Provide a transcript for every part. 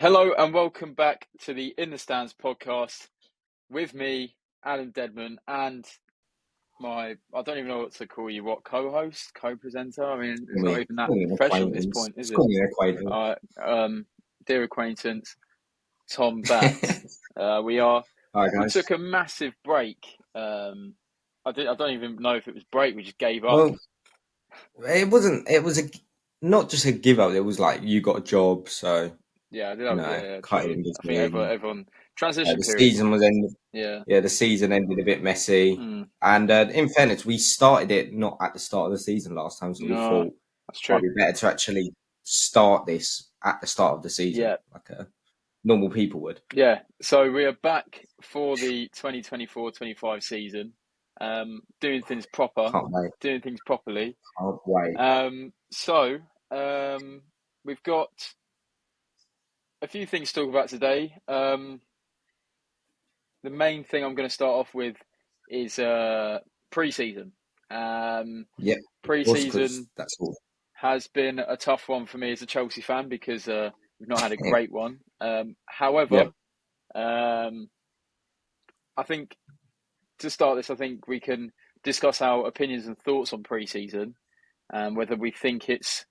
Hello and welcome back to the In the Stands podcast with me, Alan Deadman, and I don't even know what to call you, co-host, co-presenter? I mean, it's not even that professional at this point, is it? Dear acquaintance, Tom Batt. We took a massive break. I don't even know if it was break, we just gave up. Well, it was not just a give up, it was like you got a job, so yeah, I did have cut in in I think everyone transition the period. season was ended. Yeah, the season ended a bit messy. And in fairness, we started it not at the start of the season last time, so we thought that's true. It might be better to actually start this at the start of the season, like normal people would. Yeah, so we are back for the 2024-25 season, doing things proper, doing things properly. Can't wait. So we've got a few things to talk about today. The main thing I'm going to start off with is pre-season. Pre-season that's all. Has been a tough one for me as a Chelsea fan because we've not had a great one. However, I think to start this, I think we can discuss our opinions and thoughts on pre-season, whether we think it's,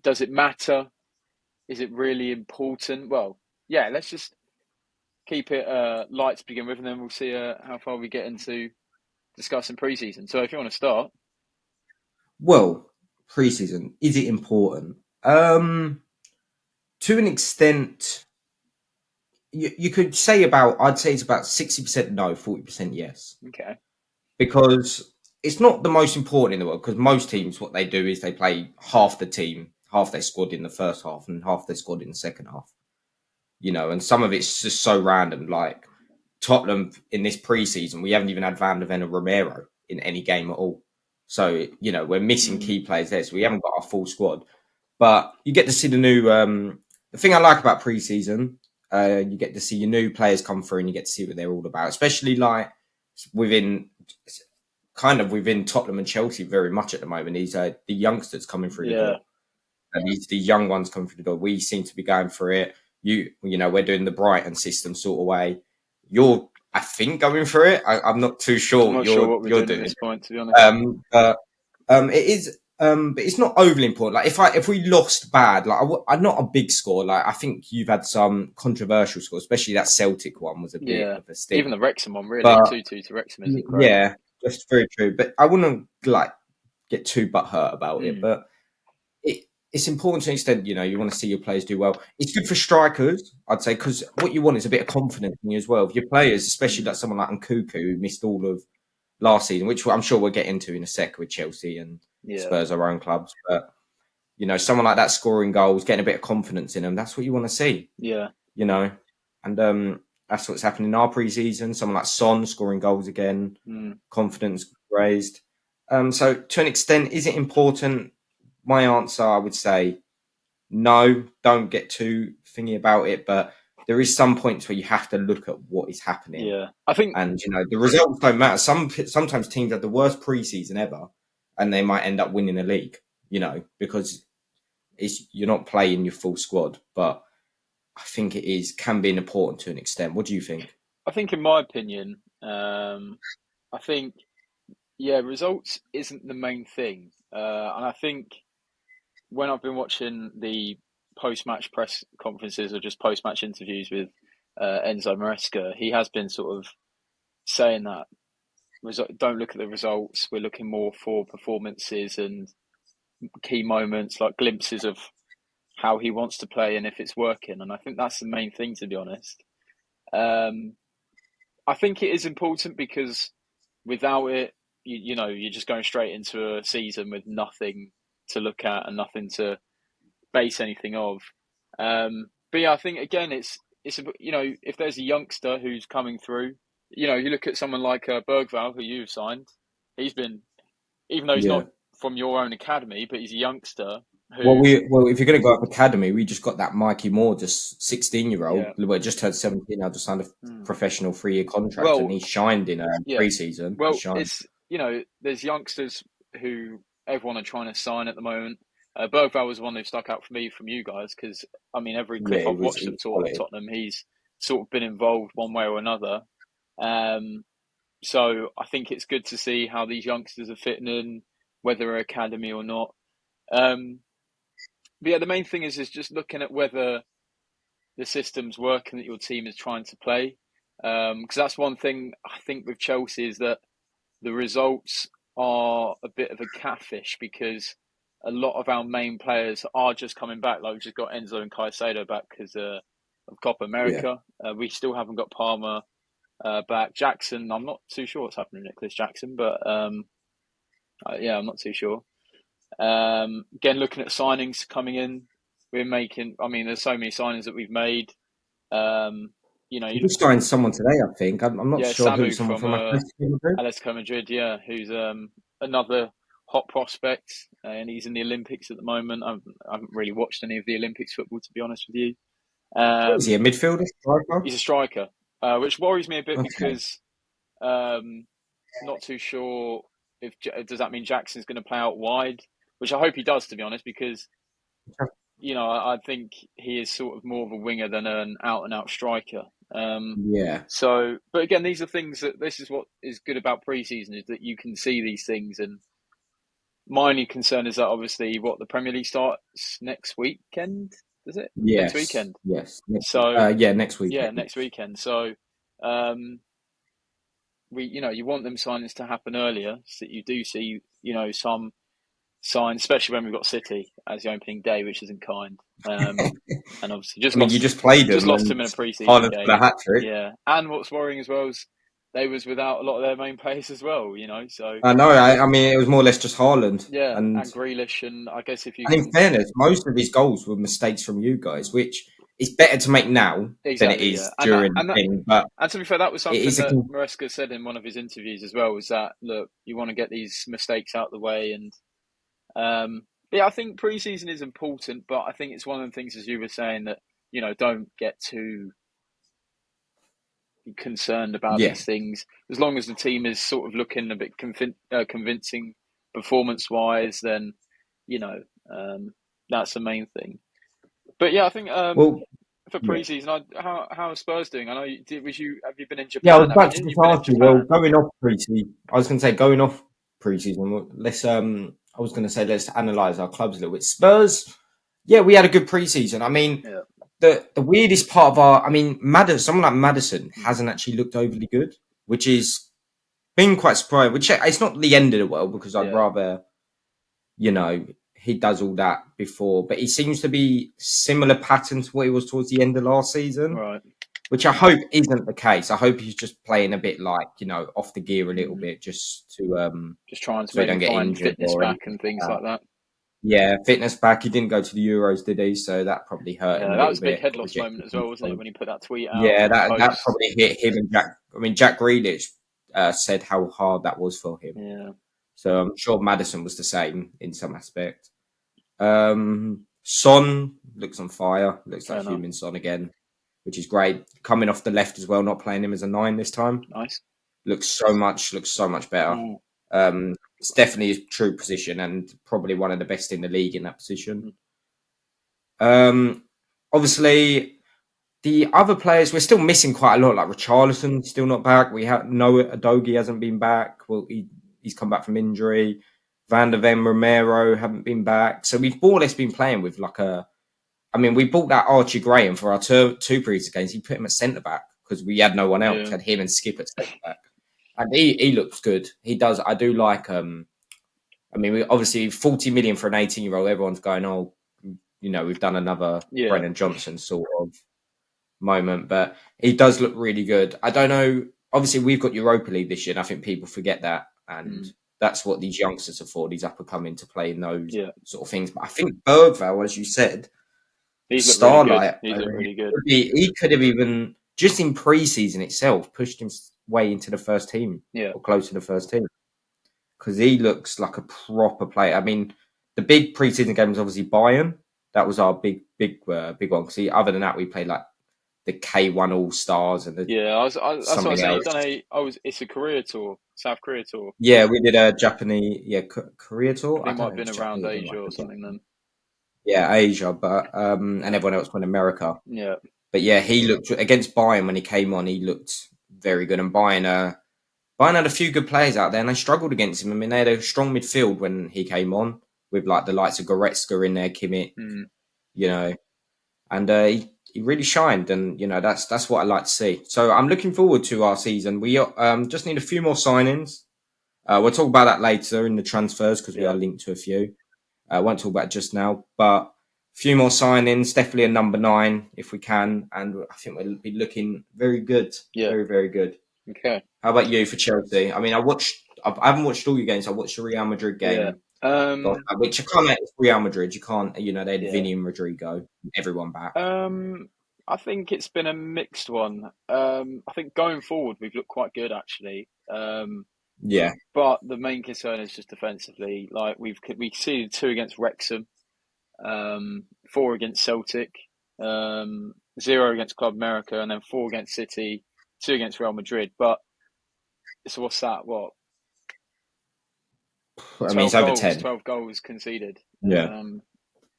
does it matter? Is it really important? Well, yeah, let's just keep it light to begin with, and then we'll see how far we get into discussing pre-season. So if you want to start. Well, pre-season, is it important? To an extent, you could say I'd say it's about 60% no, 40% yes. Okay. Because it's not the most important in the world, because most teams, what they do is they play half the team, half their squad in the first half and half their squad in the second half. And some of it's just so random. Like Tottenham in this pre-season, we haven't even had Van der Ven or Romero in any game at all. So, we're missing key players there. So we haven't got our full squad. But you get to see the new... the thing I like about pre-season, you get to see your new players come through and you get to see what they're all about. Especially like within Tottenham and Chelsea very much at the moment. These the youngsters coming through the door. And these the young ones coming through the door. We seem to be going for it. We're doing the Brighton system sort of way. You're, I think, going for it. I'm not too sure. I'm not sure what we're doing at this point, to be honest. It is, but it's not overly important. Like if we lost bad, like I'm not a big score. Like I think you've had some controversial scores, especially that Celtic one was a bit of a stick. Even the Wrexham one, really, 2-2 to Wrexham isn't great. Yeah, that's very true. But I wouldn't get too butthurt about it. But it's important to an extent, you want to see your players do well. It's good for strikers, I'd say, because what you want is a bit of confidence in you as well. If your players, especially like someone like Nkunku, who missed all of last season, which I'm sure we'll get into in a sec with Chelsea and Spurs, our own clubs. But, someone like that scoring goals, getting a bit of confidence in them, that's what you want to see. Yeah. And that's what's happened in our pre-season. Someone like Son scoring goals again, confidence raised. So to an extent, is it important? My answer, I would say, no, don't get too thingy about it. But there is some points where you have to look at what is happening. Yeah, I think, and the results don't matter. Sometimes teams have the worst preseason ever, and they might end up winning a league. Because you're not playing your full squad. But I think it can be important to an extent. What do you think? I think, in my opinion, I think, results isn't the main thing, and I think when I've been watching the post-match press conferences or just post-match interviews with Enzo Maresca, he has been sort of saying that don't look at the results. We're looking more for performances and key moments, like glimpses of how he wants to play and if it's working. And I think that's the main thing, to be honest. I think it is important because without it, you're just going straight into a season with nothing to look at and nothing to base anything of. But yeah, I think again, it's if there's a youngster who's coming through, you look at someone like Bergvall, who you've signed. He's been, even though he's not from your own academy, but he's a youngster. Well, if you're going to go up academy, we just got that Mikey Moore, just 16-year-old. Well, just turned 17 now, just signed a professional 3-year contract, and he shined in pre-season. Well, it's there's youngsters who everyone are trying to sign at the moment. Bergvall was one who stuck out for me from you guys because, I mean, every Yeah, clip it I've was watched of quality. Tottenham, he's sort of been involved one way or another. So I think it's good to see how these youngsters are fitting in, whether they're academy or not. Um, but yeah, the main thing is just looking at whether the system's working that your team is trying to play. Because that's one thing I think with Chelsea is that the results are a bit of a catfish because a lot of our main players are just coming back. Like we've just got Enzo and Caicedo back because of Copa Yeah. America. We still haven't got Palmer back. Jackson, I'm not too sure what's happening to Nicholas Jackson, but yeah, I'm not too sure. Again, looking at signings coming in, we're making. I mean, there's so many signings that we've made. You know, We just signed someone today, I think. I'm not yeah, sure who. Samu Someone from from Atletico Madrid. Atletico Madrid, yeah, who's another hot prospect, and he's in the Olympics at the moment. I haven't really watched any of the Olympics football, to be honest with you. What is he, a midfielder? Striker? He's a striker, which worries me a bit Okay. because not too sure if does that mean Jackson's going to play out wide, which I hope he does, to be honest, because I think he is sort of more of a winger than an out and out striker. Yeah. So, but again, these are things that this is what is good about pre-season is that you can see these things. And my only concern is that obviously the Premier League starts next weekend, does it? Next Yes. weekend. Yes. So, Yeah, next week. yeah, next weekend. So, you want them signings to happen earlier so that you do see, some signs, especially when we've got City as the opening day, which isn't kind. And obviously I mean, you just played just them lost and them in a pre-season Haaland got a game. hat trick. Yeah, and what's worrying as well is they was without a lot of their main players as well. So I know. I mean, it was more or less just Haaland. yeah, And and Grealish, and I guess if you in can fairness, most of his goals were mistakes from you guys, which is better to make now than it exactly, yeah, is during the thing. But and to be fair, that was it something is a that Maresca said in one of his interviews as well. Was that look, you want to get these mistakes out of the way, and yeah, I think pre-season is important, but I think it's one of the things, as you were saying, that don't get too concerned about yeah. these things. As long as the team is sort of looking a bit convincing performance-wise, then you know that's the main thing. But yeah, I think Well, for yeah. pre-season, how are Spurs doing? I know have you been in Yeah, I Japan? was Haven't about to you? just You've been in ask you. Well, Japan. going off pre-season, I was going to say going off pre-season. Let's. I was going to say let's analyze our clubs a little bit. Spurs. Yeah, we had a good pre-season. I mean, Yeah. the weirdest part of our, I mean, someone like Madison hasn't actually looked overly good, which is been quite surprised. Which it's not the end of the world because I'd Yeah. rather, he does all that before, but he seems to be similar pattern to what he was towards the end of last season, Right. which I hope isn't the case. I hope he's just playing a bit like off the gear a little Mm. bit, just to Just trying to so he maybe don't get find injured fitness or back anything and like things that. like that. Yeah, fitness back. He didn't go to the Euros, did he? So that probably hurt him Yeah, a that little was a big bit. head Got loss moment rejected as from the well, wasn't it? squad. When he put that tweet out Yeah, and that post. probably hit him and Jack. I mean, Jack Grealish said how hard that was for him. Yeah. So I'm sure Madison was the same in some aspect. Son looks on fire. Looks Fair like enough. human Son again, which is great. Coming off the left as well, not playing him as a 9 this time. Nice. Looks so much better. It's definitely his true position and probably one of the best in the league in that position. Obviously, the other players we're still missing quite a lot. Like Richarlison, still not back. We have Noah Adogi hasn't been back. Well, he's come back from injury. Van der Ven, Romero haven't been back. So we've more or less been playing with we bought that Archie Graham for our two previous games. He put him at centre back because we had no one else. Yeah. Had him and Skip at centre back, and he looks good. He does. I do like. We obviously 40 million for an 18-year-old. Everyone's going, oh, we've done another Brennan Johnson sort of moment, but he does look really good. I don't know. Obviously, we've got Europa League this year, and I think people forget that, and that's what these youngsters are for. These up and coming to play in those sort of things. But I think Bergvall, as you said, He's looked really good. Starlight. He's looked really good. He could have even just in pre-season itself pushed him way into the first team, or close to the first team, because he looks like a proper player. I mean, the big pre-season game was obviously Bayern. That was our big one. Because other than that, we played like the K1 All Stars and that's what I was saying. else. It's a career tour, South Korea tour. Yeah, we did a Japanese Korea tour. I think it might don't have know if been it's around Japanese or Asia like or something then. yeah, Asia, but and everyone else went America. Yeah, But yeah, he looked against Bayern when he came on. He looked very good, and Bayern had a few good players out there, and they struggled against him. I mean, they had a strong midfield when he came on, with like the likes of Goretzka in there, Kimmich, mm, you know, and he really shined, and you know that's what I like to see. So I'm looking forward to our season. We just need a few more signings. We'll talk about that later in the transfers because we yeah, are linked to a few. I won't talk about it just now, but a few more signings, definitely a number 9 if we can, and I think we'll be looking very good, yeah. very very good. Okay, How about you for Chelsea? I mean, I haven't watched all your games. I watched the Real Madrid yeah, game, which I can't. It's Real Madrid. You can't. You know, they had yeah. Vinny and Rodrigo, everyone back. I think it's been a mixed one. I think going forward we've looked quite good actually. Yeah, But the main concern is just defensively. Like we conceded 2 against Wrexham, 4 against Celtic, 0 against Club America, and then 4 against City, 2 against Real Madrid. But so what's that? What I mean it's 12 over goals? 10. 12 goals conceded Yeah,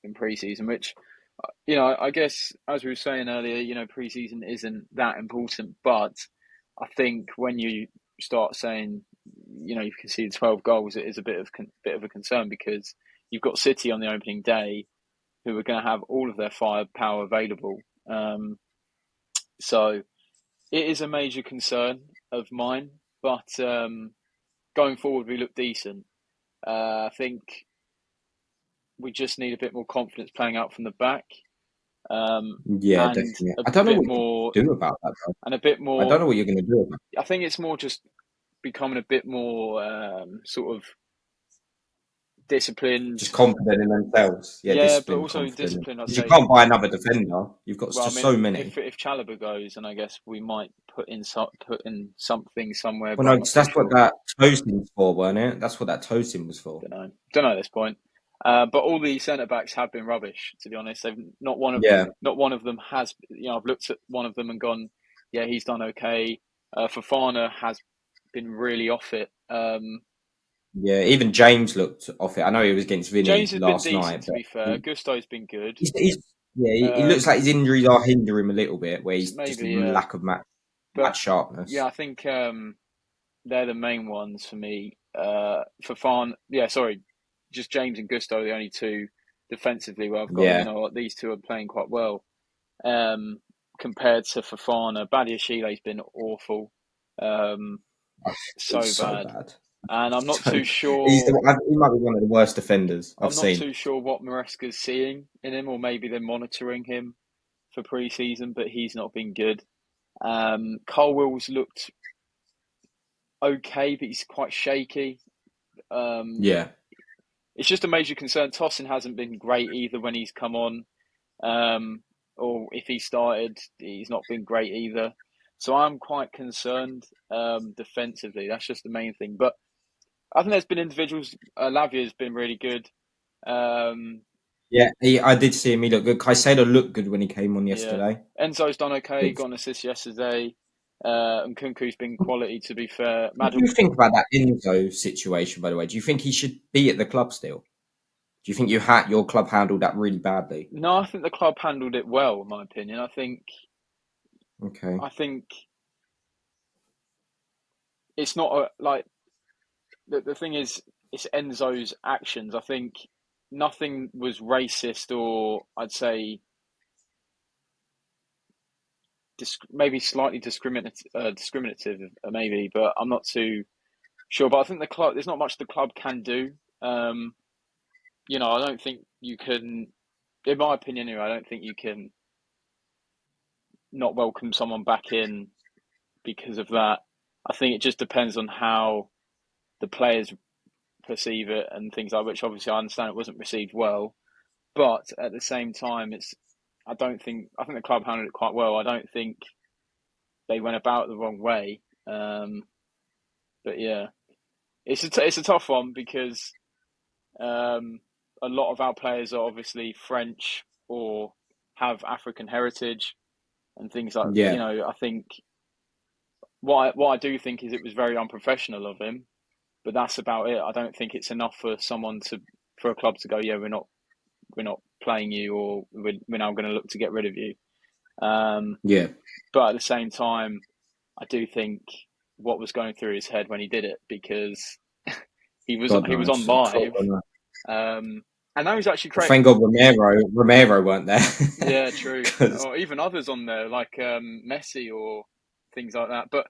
in pre-season, which I guess as we were saying earlier, pre-season isn't that important, but I think when you start saying, you've conceded 12 goals, it is a bit of a concern because you've got City on the opening day who are going to have all of their firepower available. So it is a major concern of mine, but going forward, we look decent. I think we just need a bit more confidence playing out from the back, um, yeah, and definitely. a I don't know bit what you more, do about that, though. and a bit I don't more. know what you're going to do about I think it's more just becoming a bit more sort of it. disciplined. Just confident in themselves. Yeah, Yeah, but disciplined, also confident. disciplined. I'd Because you say. can't buy another defender. You've got Well, I just so mean, many. if Chalobah goes, then I guess we might put in something somewhere, Well, but no, I'm not 'cause too that's what sure. that toasting was for, weren't it? That's what that toasting was for. Don't know at this point. But all the centre backs have been rubbish. To be honest, they've Yeah, not one of them has. I've looked at one of them and gone, yeah, he's done okay. Fofana has been really off it. yeah. Even James looked off it. I know he was against Vinny James has been last decent, night, to but be fair. Gusto's been good. he's yeah, he looks like Um, his injuries are hindering him a little bit, where he's just Maybe, lack of but match yeah, sharpness. I think they're the main ones for me. Sorry, just James and Gusto are the only two defensively where I've gone. You Yeah, know what, these two are playing quite well. Um, Compared to Fofana, Badiashile's been awful, um, it's so so bad, bad. and I'm not So, too he's sure. he might be one of the worst defenders I've I'm not seen. too sure what Maresca's seeing in him, or maybe they're monitoring him for pre-season, but he's not been good. Colwell's looked okay, but he's quite shaky. Um, Yeah, it's just a major concern. Tosin hasn't been great either when he's come on, um, or if he started, he's not been great either. So I'm quite concerned defensively. That's just the main thing. But I think there's been individuals. Lavia's been really good. Um, yeah. I did see him. He looked good. Caicedo looked good when he came on yeah, yesterday. Enzo's done okay. Big. Got an assist yesterday. And Kunku's been quality. To be fair, What do you think about that Enzo situation? By the way, do you think he should be at the club still? Do you think your club handled that really badly? No, I think the club handled it well. In my opinion, Okay. I think it's not like the thing is, it's Enzo's actions. I think nothing was racist or I'd say maybe slightly discriminative, maybe, but I'm not too sure. But I think the club, there's not much the club can do. Um, I don't think you can, in my opinion, anyway, I don't think you can not welcome someone back in because of that. I think it just depends on how the players perceive it and things like which obviously I understand it wasn't received well. But at the same time, I think the club handled it quite well. I don't think they went about it the wrong way. But yeah, it's a tough one because um, a lot of our players are obviously French or have African heritage and things like. Yeah. I think what I do think is it was very unprofessional of him, but that's about it. I don't think it's enough for a club to go, yeah, we're not not playing you, or we're now going to look to get rid of you. Yeah. But at the same time, I do think what was going through his head when he did it, because he was God on knows. live, and now he's actually creating. Thank God Romero weren't there. Yeah, true. 'Cause- Or even others on there, like Messi or things like that. But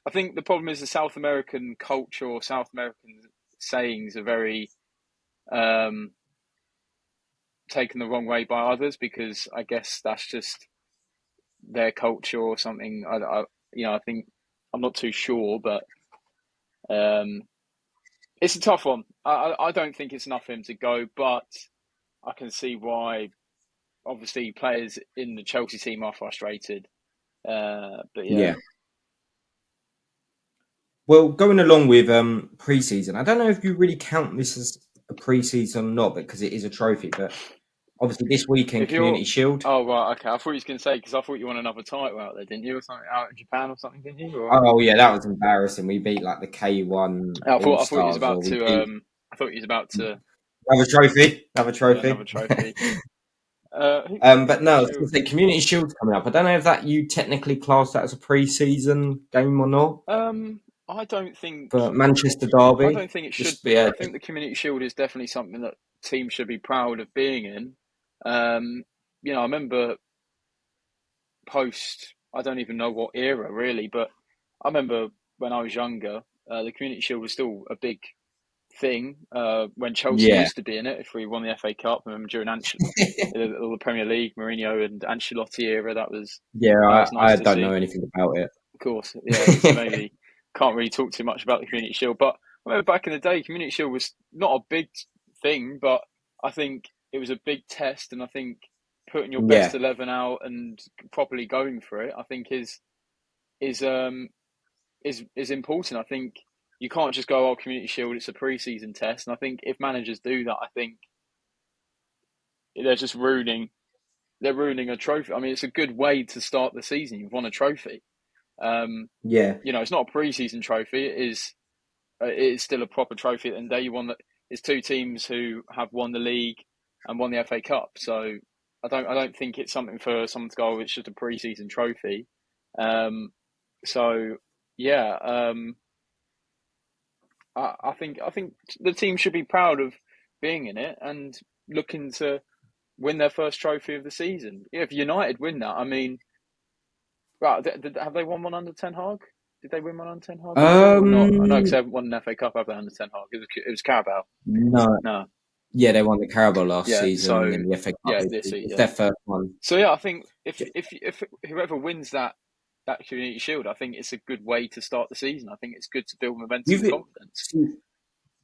I think the problem is the South American culture or South American sayings are very taken the wrong way by others, because I guess that's just their culture or something. I think I'm not too sure, but it's a tough one. I don't think it's enough for him to go, but I can see why. Obviously, players in the Chelsea team are frustrated. But yeah. yeah. Well, going along with pre-season, I don't know if you really count this as a pre-season or not, because it is a trophy. But obviously, this weekend, If you're, Community Shield. oh right, okay. I thought you was going to say, because I thought you won another title out there, didn't you, or something, out in Japan or something, didn't you? Or Oh yeah, that was embarrassing. We beat like the K1 All I thought you was Stars, or about we to. beat I thought you was about to. another trophy, another Yeah, another trophy. trophy. Who But Community no, I was going to Shield? say Community Shield's coming up. I don't know if that you technically class that as a pre-season game or not. I don't think. But Manchester I Derby, don't think it should just be. yeah, I think the Community Shield is definitely something that teams should be proud of being in. Um, I remember post. I don't even know what era really, but I remember when I was younger, the Community Shield was still a big thing when Chelsea yeah. used to be in it. If we won the FA Cup, I remember during the Premier League, Mourinho and Ancelotti era, that Yeah, was I nice to don't know see. anything about it. Of course, yeah. So maybe can't really talk too much about the Community Shield, but I remember back in the day, Community Shield was not a big thing, but I think it was a big test, and I think putting your best Yeah, 11 out and properly going for it, I think is is important. I think you can't just go, "Oh, Community Shield, it's a pre-season test." And I think if managers do that, I think they're just ruining. They're ruining a trophy. I mean, it's a good way to start the season. You've won a trophy. Um, yeah, it's not a pre-season trophy. It is still a proper trophy. At the end of the day, you won that. It's two teams who have won the league and won the FA Cup. So I don't think it's something for someone to go, "Oh, it's just a pre-season trophy." Um, so yeah. I think the team should be proud of being in it and looking to win their first trophy of the season. Yeah, if United win that, I mean, right? Have they won one under Ten Hag? Did they win one under Ten Hag this year or not? I know because they um, haven't won an FA Cup have they under Ten Hag. It was Carabao. no, No, yeah, they won the Carabao last yeah. season, and So then the FA Cup yeah, this this season. year, It's yeah. their first one. So yeah, I think if whoever wins that Community Shield, I think it's a good way to start the season. I think it's good to build momentum You've and confidence.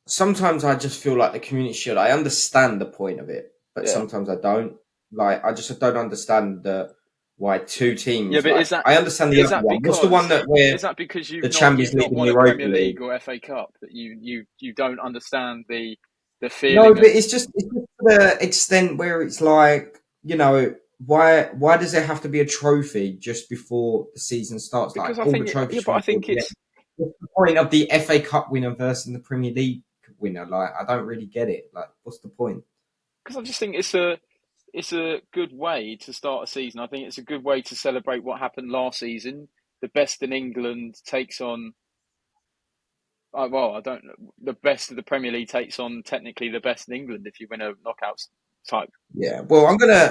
sometimes I just feel like the Community Shield. I understand the point of it, but Yeah. sometimes I don't. Like, I just don't understand why two Yeah, teams. but Like, I understand the other one. What's the one that where is that because the you've Champions League not and won a Europa Premier League? League or FA Cup that you don't understand the No, feeling but of. it's just to the extent where it's like, why does there have to be a trophy just before the season starts? Like, Because I all the think trophies yeah, but should I be think towards the end. it's What's the point of the FA Cup winner versus the Premier League winner? Like, I don't really get it. Like, what's the point? because I just think it's a good way to start a season. I think it's a good way to celebrate what happened last season. The best in England takes on. Well, I don't know. The best of the Premier League takes on technically the best in England if you win a knockouts type Yeah. Well,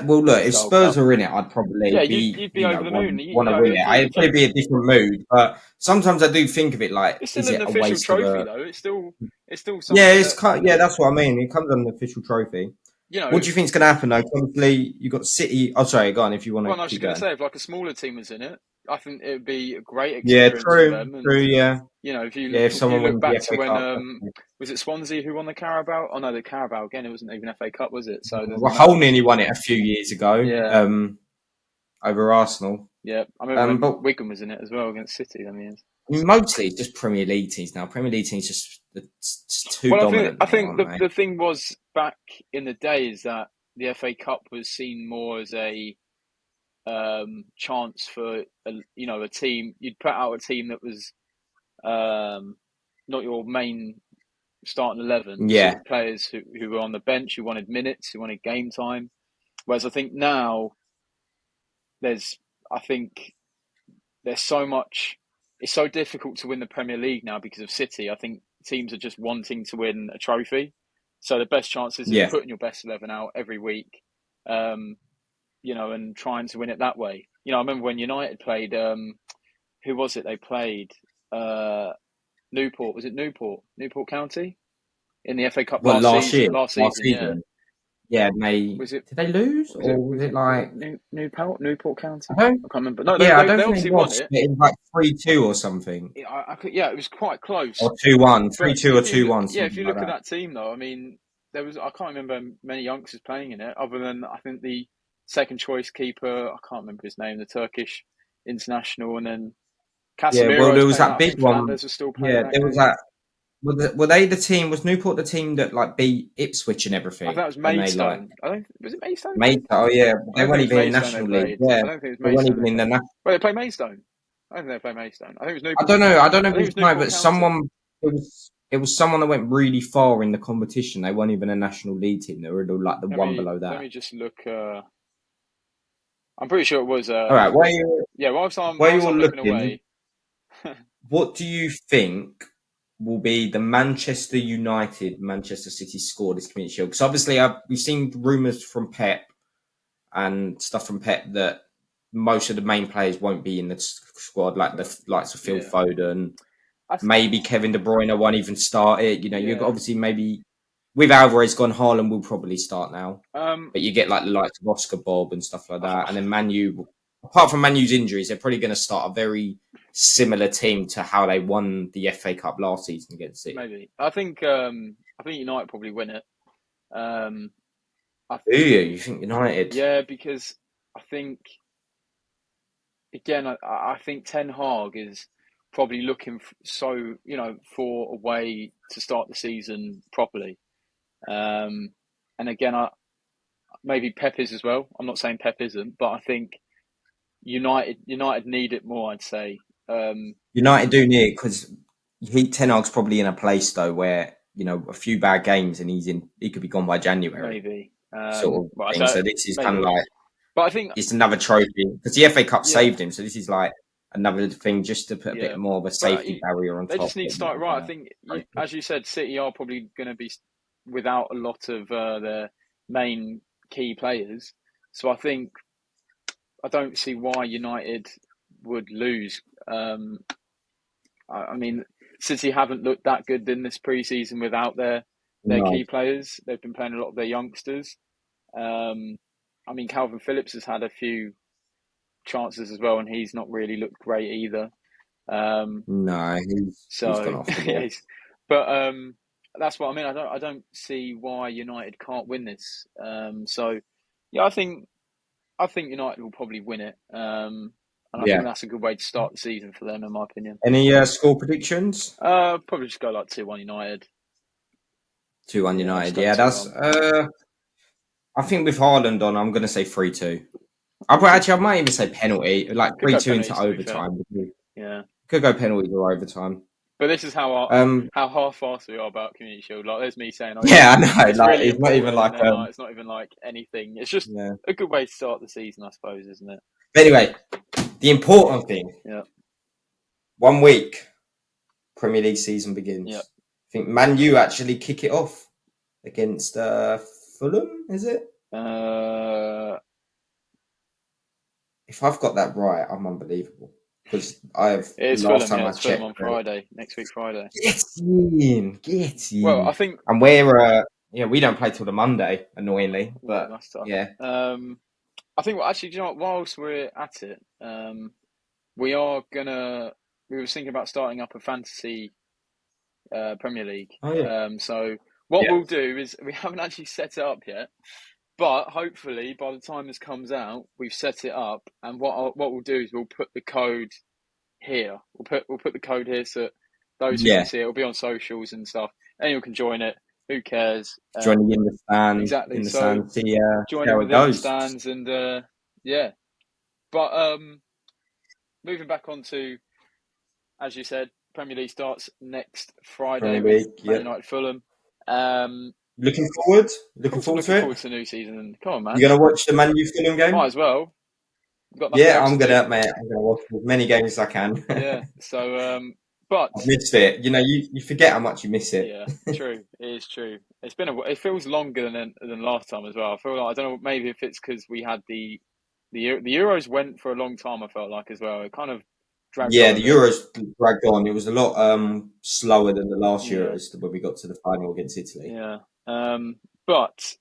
Well, look, if style Spurs cup. are in it, I'd probably Yeah, be, you'd be over the moon. want to win it. I'd If you probably be a different mood. But sometimes I do think of it like, It's still is an it a official waste of trophy, a? though. It's still Yeah, something that yeah, that's what I mean. It comes as an official trophy. you What know. do you think's going to happen though? Obviously, you got City. Oh, sorry, go on if you want to Well, I was keep just going to going. say, if like a smaller team was in it, I think it would be a great Yeah, experience for true, them. true. And Yeah, if yeah. If you someone look wins the back to FA when Cup, definitely. was it Swansea who won the Carabao? Oh no, the Carabao again. It wasn't even FA Cup, was it? So it doesn't Well, even matter. Hull nearly won it a few years ago Yeah, over Arsenal. yeah. I remember when But Wigan was in it as well against City. I mean, I mean, mostly it's just Premier League teams now. Premier League teams just too well, I think dominant I now, think aren't they? the thing was back in the days that the FA Cup was seen more as a chance for a team. You'd put out a team that was not your main starting 11, Yeah, sort of players who were on the bench, who wanted minutes, who wanted game time. Whereas I think now I think there's so much. It's so difficult to win the Premier League now because of City. I think teams are just wanting to win a trophy. So the best chances is yeah. putting your best 11 out every week, and trying to win it that way. I remember when United played. Who was it? They played Newport. Was it Newport? Newport County in the FA Cup What, last last year? season. Last Last season, yeah. season? Yeah, they Was it? did they lose Was it? or was Was it it? Was it like Newport County? I don't I can't remember. No, yeah, I they don't think it obviously won was, it. but it was like 3-2 or something. Yeah, it was quite close. Or 2-1, But 3-2 or 2-1, if something you like look at that. that team though, I mean, I can't remember many youngsters playing in it, other than I think the second choice keeper. I can't remember his name, the Turkish international, and then Yeah, well Casemiro there was was playing that that. I big think one. Fernandez was still playing Yeah, that there was game. that were they the team, was Newport the team that like beat Ipswich and I think everything? that was And they like Maidstone. I don't. Was it Maidstone? made oh yeah, I they don't think weren't it was even in Maidstone they National League. played. Yeah. I don't think it was They weren't Maidstone even they in played. the Well, they played Maidstone. I don't think they played Maidstone. I think it was I Newport. don't know. I don't know I think it which was time, Newport but County. it was someone that went really far in the competition. They weren't even a National League team. They were like the one below Let that. me just look. I'm pretty sure it was. All right, Yeah, whilst I'm while you're looking looking, away. what do you think will be the Manchester United Manchester City score this Community Shield? Because obviously we've seen rumours from Pep and stuff from Pep that most of the main players won't be in the squad, like the likes of Phil Yeah. Foden. Maybe Kevin De Bruyne won't even start it. You've got Yeah. obviously maybe with Alvarez gone, Haaland will probably start now. Um. But you get like the likes of Oscar Bob and stuff like that. And then Manu, apart from Manu's injuries, they're probably going to start a very similar team to how they won the FA Cup last season against City. Maybe. I think United probably win it. Do you think United? Yeah, because I think again, I think Ten Hag is probably looking for a way to start the season properly. And again, maybe Pep is as well. I'm not saying Pep isn't, but I think United need it more. I'd say. United do need it because Ten Hag's probably in a place though where a few bad games and he could be gone by January, Maybe. sort of Well, thing. So this is kind of maybe. like But I think it's another trophy because the FA Cup yeah, saved him. So this is like another thing just to put a yeah. bit more of a But safety barrier on they top. just need to Get more start of right. I a think, trophy. as you said, City are probably going to be without a lot of their main key players. So I don't see why United would lose. I mean, City haven't looked that good in this pre-season without their No, key players. They've been playing a lot of their youngsters. I mean, Calvin Phillips has had a few chances as well, and he's not really looked great either. no, he's gone So off the ball. yeah, but that's what I mean. I don't see why United can't win this. So yeah, I think United will probably win it. And I think Yeah. that's a good way to start the season for them, in my opinion. Any score predictions? Probably just go like 2-1 United. 2-1 Yeah, just United. go Yeah, that's. 2-1. I think with Haaland on, I'm going to say 3-2. I might even say penalty, like Could go 3-2 into penalties, to be fair. overtime. Yeah, Could go penalties or overtime. but this is how Um, half-assed we are about Community Shield. Like, there's me saying, "Oh yeah, yeah, I know. it's Like really it's not even important," like and then like it's not even like anything. It's just yeah. a good way to start the season, I suppose, isn't it? Anyway, the important thing. Yeah. 1 week, Premier League season begins. Yeah. I think Man U actually kick it off against Fulham. Is it? If I've got that right, I'm unbelievable. Because It's last Fulham. time Yeah, I it's Fulham checked, on Friday. Next week, Friday. get in. Well, I think. And we're we don't play till the Monday, annoyingly. Yeah, But that's tough. yeah, I think. Well, actually, do you know what? Whilst we're at it, we are gonna. We were thinking about starting up a fantasy Premier League. oh yeah, So what yeah, we'll do is we haven't actually set it up yet, but hopefully by the time this comes out, we've set it up. And what we'll do is we'll put the code here. We'll put the code here so that those who yeah. can see it. It'll be on socials and stuff. Anyone can join it. Who cares? Joining in the stand, Exactly. So see join in how it within the goes. stands and yeah. But moving back on to, as you said, Premier League starts next Friday Premier with League, Man yeah. United Fulham. Um, Looking forward? of Looking course, I'm forward looking to forward it? to the new season. Come on, man. You going to watch the Man U Fulham Might game? as well. We've got nothing Yeah, else I'm to going do. to, mate. I'm going to watch as many games as I can. Yeah. So, but I've missed it. You know, you forget how much you miss it. yeah, true. It is true. It's been it feels longer than last time as well. I feel like I don't know. Maybe if it's because we had the Euros went for a long time. I felt like as well. It kind of dragged Yeah, on a the bit. Euros dragged on. It was a lot slower than the last Yeah. Euros when we got to the final against Italy. Yeah. But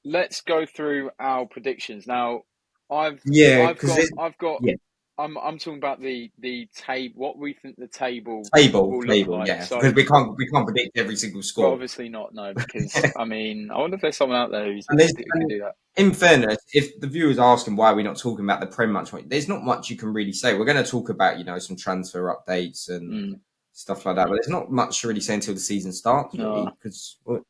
let's go through our predictions now. I've Yeah, I've because got I've got yeah, I'm talking about the table. What we think the table will look table, like. yeah, So, because we can't predict every single well, score. obviously not. No, because I mean, I wonder if there's someone out there And, who can and do that. in fairness, if the viewers are asking why we're not talking about the Prem much, there's not much you can really say. We're going to talk about some transfer updates and Mm, stuff like that, but there's not much to really say until the season starts, no. really.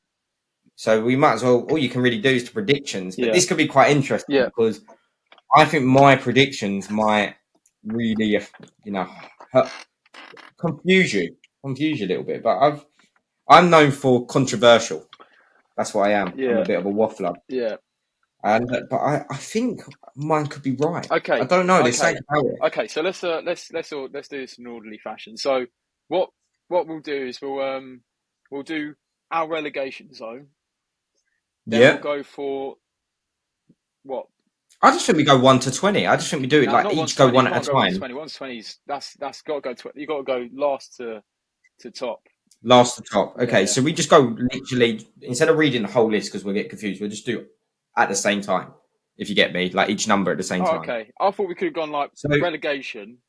So we might as well. All you can really do is to predictions, but Yeah. this could be quite interesting Yeah. because I think my predictions might really, hurt, confuse you a little bit. But I'm known for controversial. That's what I am. I'm a Yeah. bit of a waffler. Yeah. But I think mine could be right. I Okay. don't know. There's Okay. something about it. Okay. So let's do this in an orderly fashion. So what what we'll do is we'll do our relegation zone. Then we'll Yeah. go for what? I just think we go 1 to 20. I just think we do it No, like not one to each go twenty. You one at can't a go one to time. 20. 1 to 20's that's got to go. You got to go last to top. Last to top. Yeah. Okay, Yeah. so we just go literally instead of reading the whole list because we'll get confused. We'll just do it at the same time. If you get me, like each number at the same Oh, time. okay. I thought we could have gone like So relegation,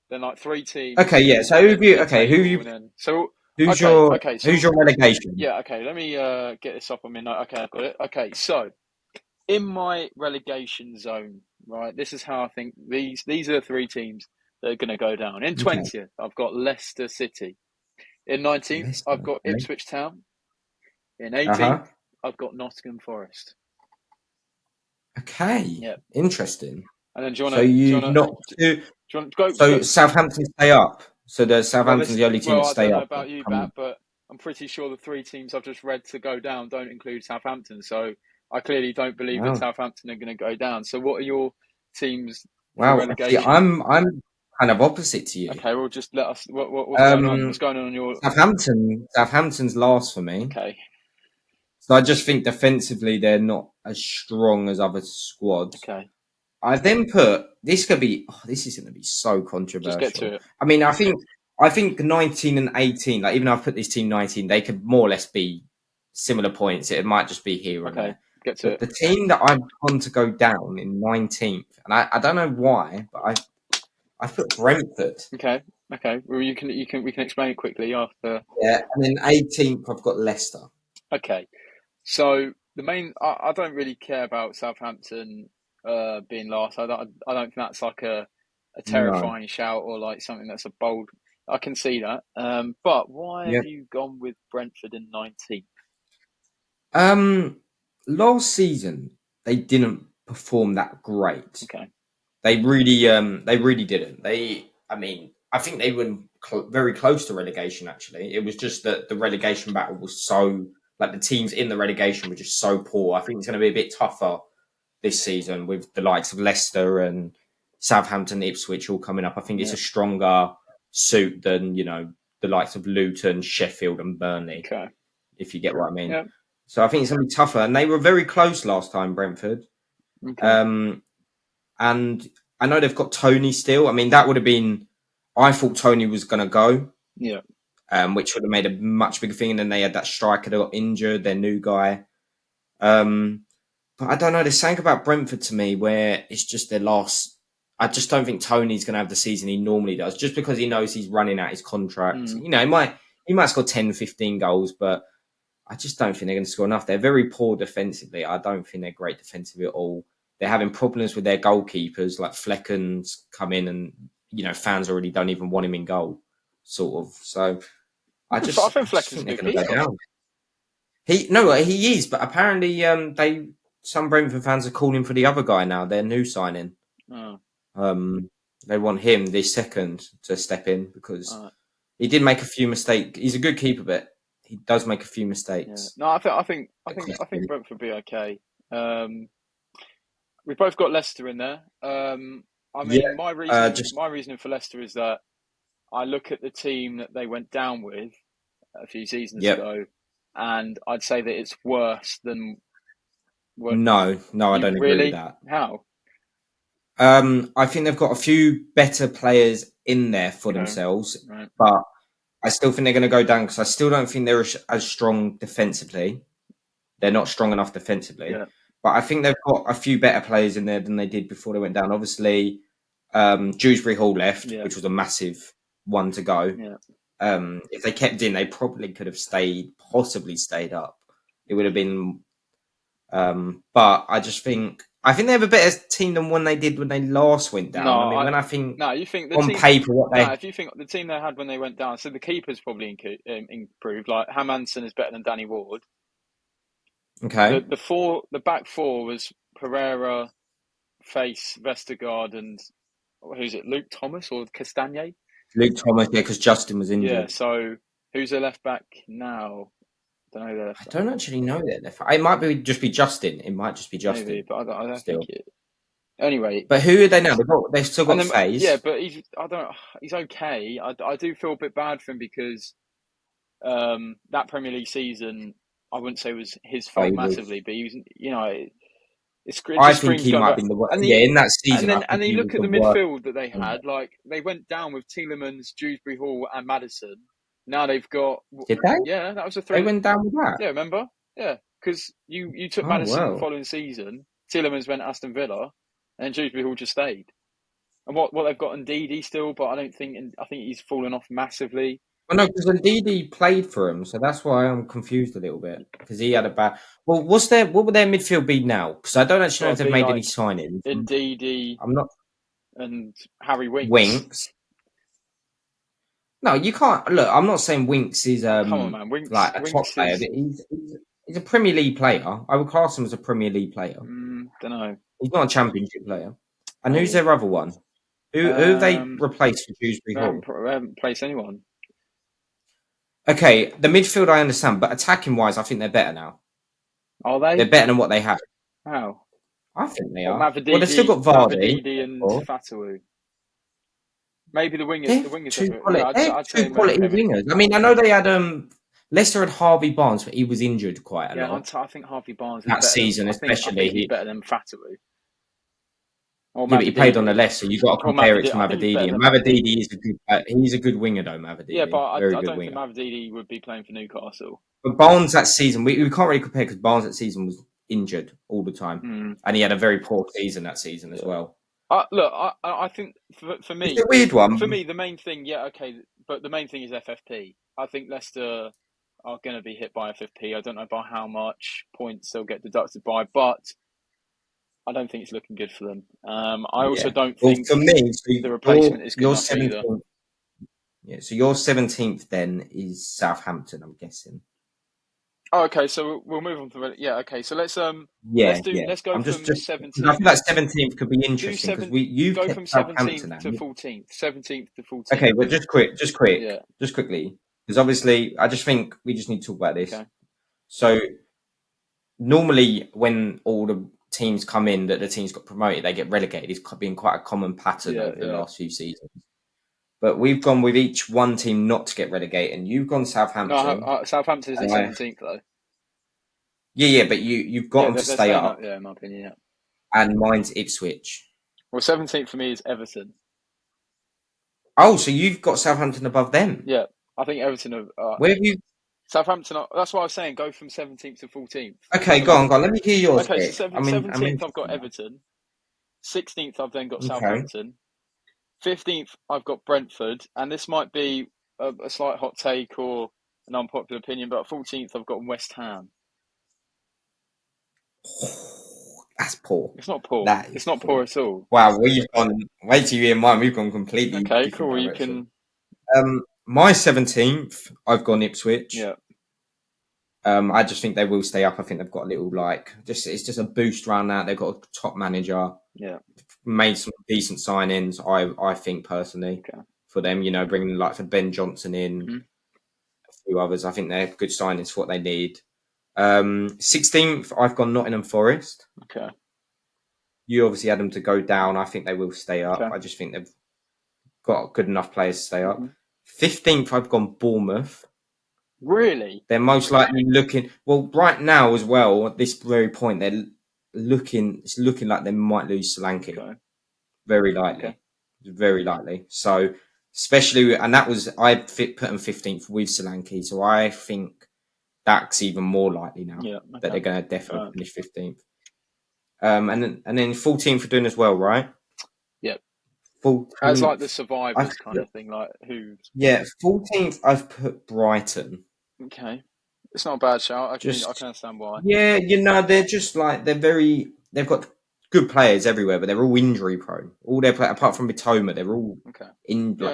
then like 3 teams, okay, yeah. So and then who mid-table, you and then so who's okay, your okay. who's So your relegation? yeah, okay. Let me get this up on my note. Okay, I've got it. Okay, so in my relegation zone, right? This is how I think these are the 3 teams that are going to go down. In Okay, 20th, I've got Leicester City. In 19th, Leicester. I've got Okay. Ipswich Town. In Uh 18th, huh. I've got Nottingham Forest. Okay, Yeah. interesting. And then do you So wanna do you you've wanna not do to you want to so go? Southampton stay up. So the Well, Southampton's the only team that I stay don't know up. about you, Bat, but I'm pretty sure the 3 teams I've just read to go down don't include Southampton. So I clearly don't believe that Wow, Southampton are going to go down. So what are your teams for wow. See, relegation? I'm kind of opposite to you. Okay, well, just let us. What's going on? Um, What's going on your? Southampton's last for me. Okay, So I just think defensively they're not as strong as other squads. okay, I then put this could be. Oh, this is going to be so just get controversial. to it. I mean, I think 19 and 18. Like even though I've put this team 19, they could more or less be similar points. It might just be here and Okay, there. get to But it. the team that I've gone to go down in 19th, and I don't know why, but I put Brentford. Okay, okay. Well, we can explain it quickly after. Yeah, and then 18th I've got Leicester. Okay, so the main I don't really care about Southampton being last. I don't think that's like a No. terrifying shout or like something that's a bold. I can see that. But why Yeah. have you gone with Brentford in 19th? Um, Last season they didn't perform that great. Okay. They really didn't. I mean, I think they were very close to relegation. Actually, it was just that the relegation battle was so like the teams in the relegation were just so poor. I think it's going to be a bit tougher this season with the likes of Leicester and Southampton, Ipswich all coming up. I think it's Yeah. a stronger suit than the likes of Luton, Sheffield, and Burnley. Okay. If you get what I mean. Yeah. So I think it's going to be tougher, and they were very close last time, Brentford. Okay. And I know they've got Tony still. I mean, that would have been. I thought Tony was going to go, Yeah. which would have made a much bigger thing. And then they had that striker that got injured, their new guy. But I don't know. There's something about Brentford to me where it's just their last. I just don't think Tony's going to have the season he normally does, just because he knows he's running out his contract. Mm. He might score 10, 15 goals, but I just don't think they're going to score enough. They're very poor defensively. I don't think they're great defensively at all. They're having problems with their goalkeepers. Like Flecken's come in and, fans already don't even want him in goal, sort of. So I I just think Flecken's a think they're good going to go keeper. down. He is, but apparently some Brentford fans are calling for the other guy now, their new signing. Oh. They want him this second to step in because, Right. He did make a few mistakes. He's a good keeper, but he does make a few Yeah. mistakes. No, I think Brentford will be okay. We've both got Leicester in there. I Yeah, mean, just my reasoning for Leicester is that I look at the team that they went down with a few seasons yep. ago, and I'd say that it's worse than what No, I you don't agree with really. that. How? I think they've got a few better players in there for Okay, themselves, right. but I still think they're going to go down because I still don't think they're as strong defensively. They're not strong enough defensively, Yeah, but I think they've got a few better players in there than they did before they went down. Obviously, Dewsbury Hall left, yeah, which was a massive one to go. yeah. If they kept in, they probably could have possibly stayed up. It would have been, but I think they have a better team than when they did when they last went No, down. I mean, when I think no. You think the on team? paper what No, they if you think the team they had when they went down, so the keeper's probably improved. Like Hamanson is better than Danny Ward. okay, The back four was Pereira, Face, Vestergaard, and who's it? Luke Thomas or Castagne? Luke Thomas, yeah, because Justin was Yeah. injured. So who's their left back now? Don't know who their I left back don't is. actually know that. It might be just be Justin. It might just be Maybe, Justin but I don't think still. it. Anyway, But who are they now? They've still and got then yeah, Faze. but he's okay. I do feel a bit bad for him because that Premier League season I wouldn't say was his Oh, fault he was. massively, but he was it I just think screams he going might back. be the And yeah the in that season. I think and you he was look at the the worst. midfield that they had, like they went down with Tielemans, Dewsbury Hall, and Maddison. Now they've got Did they? yeah, that was a They three. went down with that. Yeah, remember? Yeah, because you took Oh Maddison the well. following season. Tielemans went to Aston Villa, and Dewsbury Hall just stayed. And what they've got Ndidi still, but I think he's fallen off massively. Well, no, because Ndidi played for him, so that's why I'm confused a little bit because he had a bad. Well, what would their midfield be now? Because I don't It's actually know got if to they've be made any like signings. Ndidi I'm not and Harry Winks. Winks. No, you can't look. I'm not saying Winks is Oh, come on, man. like a top Winks player, is but he's a Premier League player. I would class him as a Premier League player. don't know, He's not a Championship player. And who's maybe. their other one? Who have they replaced for Dewsbury Hall? We haven't placed anyone. Okay, the midfield I understand, but attacking wise, I think they're better now. Are They're they? better than what they had. How? I think they What are. Well, they've still got Vardy. Mavididi and Or Fatawu. Maybe the wingers. they're The wingers. two Yeah, quality. They're I'd two say quality okay. wingers. I mean, I know they had Leicester had Harvey Barnes, but he was injured quite a Yeah, lot I think Harvey Barnes is that better than. season, I especially. think he's better than Fatawu or Yeah, but he played on the Mavididi. left, so you've got to Or compare it Mavididi. to I think he's Mavididi. better And than Mavididi Mavididi. is a good. He's a good winger, though. Yeah, but Mavididi, very I good don't think winger. Mavididi would be playing for Newcastle. But Barnes that season, we can't really compare because Barnes that season was injured all the time, Mm, and he had a very poor season that season as yeah. well. Look, I think It's a weird for one. me, the main thing, yeah, okay, but the main thing is FFP. I think Leicester are going to be hit by FFP. I don't know by how much points they'll get deducted by, but I don't think it's looking good for them. I also Yeah. don't Well, think for me, so the replacement is good your enough either. 17th. Yeah. So your 17th then is Southampton. I'm guessing. Oh, okay, so we'll move on to yeah. Okay, so Yeah, yeah. let's go I'm just from because I feel 17th. like 17th could be Do interesting because you've go kept from Southampton 17th out. to 14th. 17th to Okay, 14th. but just Yeah. quickly, because obviously I just think we just need to talk about this. Okay. So normally when all the teams come in that the teams got promoted, they get relegated. It's been quite a common pattern Yeah, over the yeah. last few seasons. But we've gone with each one team not to get relegated, and you've gone Southampton. No, Southampton is And at 17th though. yeah, but you've got Yeah, them to they're stay staying up. up, Yeah, in my opinion. Yeah. and mine's Ipswich. Well, 17th for me is Everton. Oh, so you've got Southampton above them? Yeah, I think Everton Where have you? Southampton. That's what I was saying. Go from 17th to 14th. Okay, So go like, on, go on. Let me hear yours, okay, so Vic. I'm 17th I've interested got now. Everton. 16th I've then got Okay. Southampton. 15th I've got Brentford, and this might be a slight hot take or an unpopular opinion, but 14th I've got West Ham. That's poor. It's not poor. That It's is not poor poor. at all. Wow, we've gone. Wait till you hear mine. We've gone completely Okay, different cool. You direction. can. My 17th, I've gone Ipswich. Yeah. I just think they will stay up. I think they've got a little it's just a boost around that. They've got a top manager. Yeah. Made some decent signings. I think personally. Okay. for them. You know, bringing the likes of Ben Johnson in, a few others. I think they're good signings for what they need. 16th, I've gone Nottingham Forest. Okay. You obviously had them to go down. I think they will stay up. Okay. I just think they've got good enough players to stay up. Mm-hmm. 15th, I've gone Bournemouth. Really? They're most likely looking well right now as well. At this very point, they're looking. It's looking like they might lose Solanke. Okay. Very likely, Okay. very likely. So, especially, and that was put them 15th with Solanke. So I think that's even more likely now that they're going to definitely finish 15th. And then 14th for doing as well, right? Yep. 14th, As like the survivors kind of thing, like who? Yeah, 14th. I've put Brighton. Okay, it's not a bad shout. I can understand why. Yeah, they're just like they've got good players everywhere, but they're all injury prone. All their players, apart from Mitoma, they're all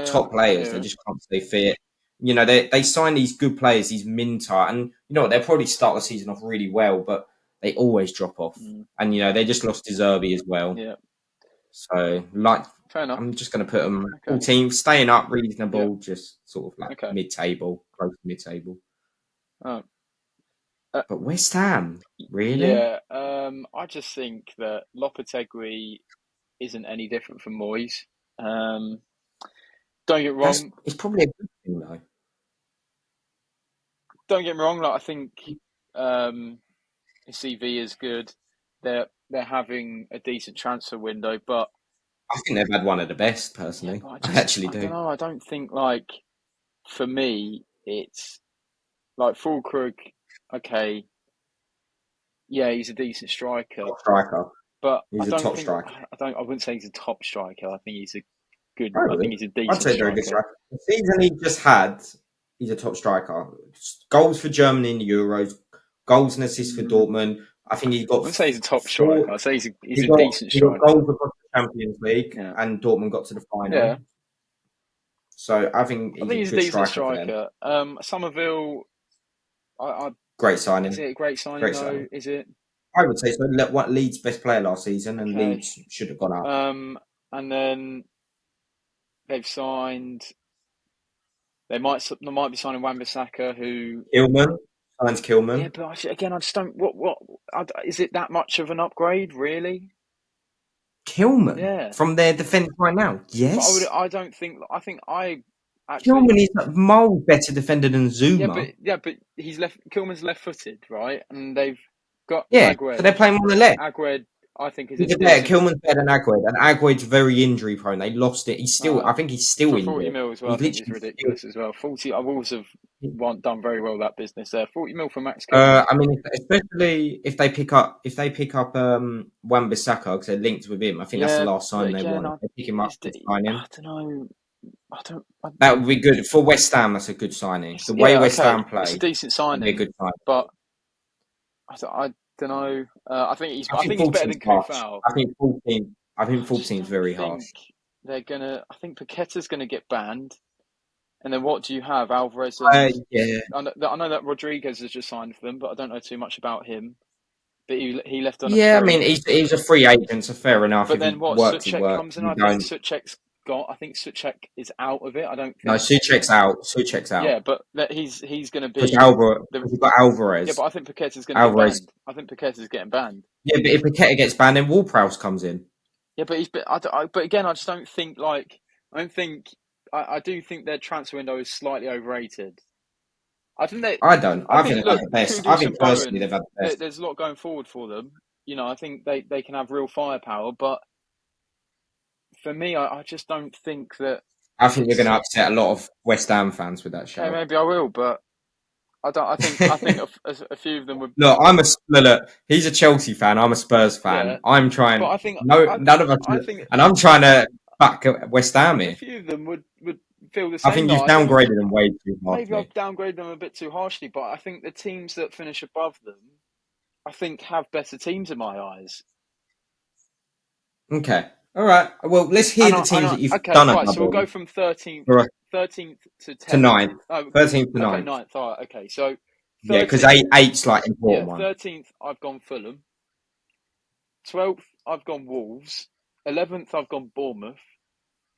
top players. They just can't stay fit. You know, they sign these good players, these Minter, and you know what? They'll probably start the season off really well, but they always drop off. And you know, they just lost Deserby as well. Yeah. So, fair enough. I'm just going to put them 14th, staying up, reasonable, just sort of like mid-table, close to mid-table. Oh. But West Ham, really? Yeah, I just think that Lopetegui isn't any different from Moyes. Don't get me wrong. It's probably a good thing, though. Don't get me wrong. Like I think his CV is good. They're having a decent transfer window, but I think they've had one of the best, personally. I actually do. I don't know. I don't think for me it's like Fulkrug. Okay, yeah, he's a decent striker. But he's a top striker. I wouldn't say he's a top striker. I think he's a good. Really? I think he's a decent. I'd say they're a good striker. The season he just had, he's a top striker. Goals for Germany in the Euros, goals and assists for Dortmund. I think he's got. I wouldn't say he's a top striker. I'd say he's a decent striker. He got goals across the Champions League, and Dortmund got to the final. Yeah. So I think he's a decent striker. Somerville, great signing. Is it a great signing though? Is it? I would say so. What Leeds' best player last season, and Leeds should have gone up. And then they've signed. They might be signing Wan-Bissaka, who signs Kilman. Yeah, but again, I just don't. What is it that much of an upgrade, really? Kilman, from their defence right now. Yes, I don't think. I think Kilman is a miles better defender than Zuma. But Kilman's left-footed, right? And they've got Agued. So they're playing on the left. Agued, I think is Kilman's better than Agued, and Agued's very injury prone. They lost it. He's still. I think he's still for injured. 40 mil as well. I think it's ridiculous as well. 40. I've also done very well that business there. 40 mil for Max Kilman. I mean, especially if they pick up Wan-Bissaka because they're linked with him. I think that's the last sign they want. They pick him up to sign him. I don't know. That would be good for West Ham. That's a good signing. The way West Ham play, it's a decent signing. A good signing. But I don't know. I think he's better than Kofal. I think 14. I think 14 is very harsh. I think Paqueta's gonna get banned. And then what do you have? Alvarez. I know that Rodriguez has just signed for them, but I don't know too much about him. But he left on. I mean, he's a free agent, so fair enough. But then what? Suchek comes in. I think Suchek's got. I think Suchek is out of it. I don't think. No, Suchek's out. Yeah, but he's going to be. Because you've got Alvarez. Yeah, but I think Paqueta's going to get banned. I think Paqueta's getting banned. Yeah, but if Paqueta gets banned, then Ward-Prowse comes in. Yeah, but again, I just don't think I do think their transfer window is slightly overrated. I think they. I don't. I think they're the best. I think personally they've had the best. There's a lot going forward for them. You know, I think they can have real firepower, but for me, I just don't think that. I think you're going to upset a lot of West Ham fans with that show. Yeah, maybe I will, but I don't. I think a few of them would. Look, he's a Chelsea fan. I'm a Spurs fan. Yeah. I'm trying. But I think none of us. And I'm trying to back West Ham here. A few of them would feel the same. I think you've downgraded them way too harshly. Maybe I've downgraded them a bit too harshly, but I think the teams that finish above them, I think, have better teams in my eyes. Okay. All right. Well, let's hear the teams that you've done. Right, so we'll go from 13th to 10th. To 9th. 13th to 9th. Okay, 9th. All right, okay. So 13th, yeah, because 8's like important one. 13th, I've gone Fulham. 12th, I've gone Wolves. 11th, I've gone Bournemouth.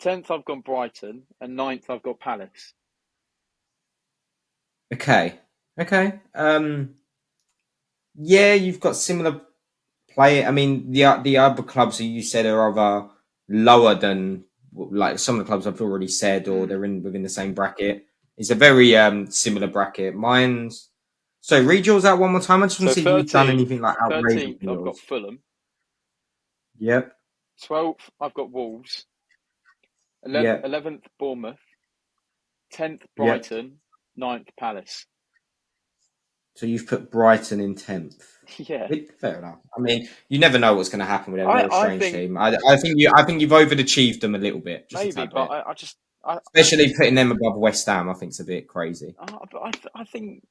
10th I've gone Brighton, and 9th I've got Palace. Okay. Okay. Yeah, you've got similar play. I mean, the other clubs that you said are either lower than like some of the clubs I've already said, or they're in within the same bracket. It's a very similar bracket. Mine's so read yours out one more time. I just want So to see if you've done 13th, anything like outrageous 13th in I've got yours. Fulham. Yep. 12th I've got Wolves. Yep. 11th Bournemouth. 10th Yep. Brighton. 9th Palace. So you've put Brighton in 10th. Yeah. Fair enough. I mean, you never know what's going to happen with them. They're a I strange think team. I think you've overachieved them a little bit, just a maybe, tad but bit. I Especially putting them above West Ham, I think it's a bit crazy. I think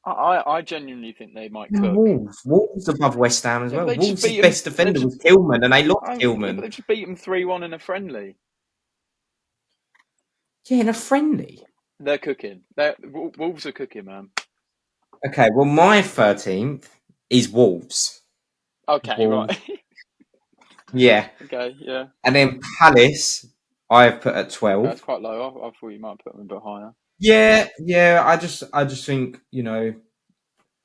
I genuinely think they might And cook. Wolves above West Ham as Yeah, but well. they just Wolves' beat them. best defender was Tillman, and they lost Yeah, but Tillman. they just beat them 3-1 in a friendly. Yeah, in a friendly. They're cooking. Wolves are cooking, man. Okay, well, my 13th is Wolves. Okay, right. Wolves. Yeah. Okay, yeah. And then Palace, I've put at That's 12. quite low. I thought you might put them a bit higher. Yeah. I just think,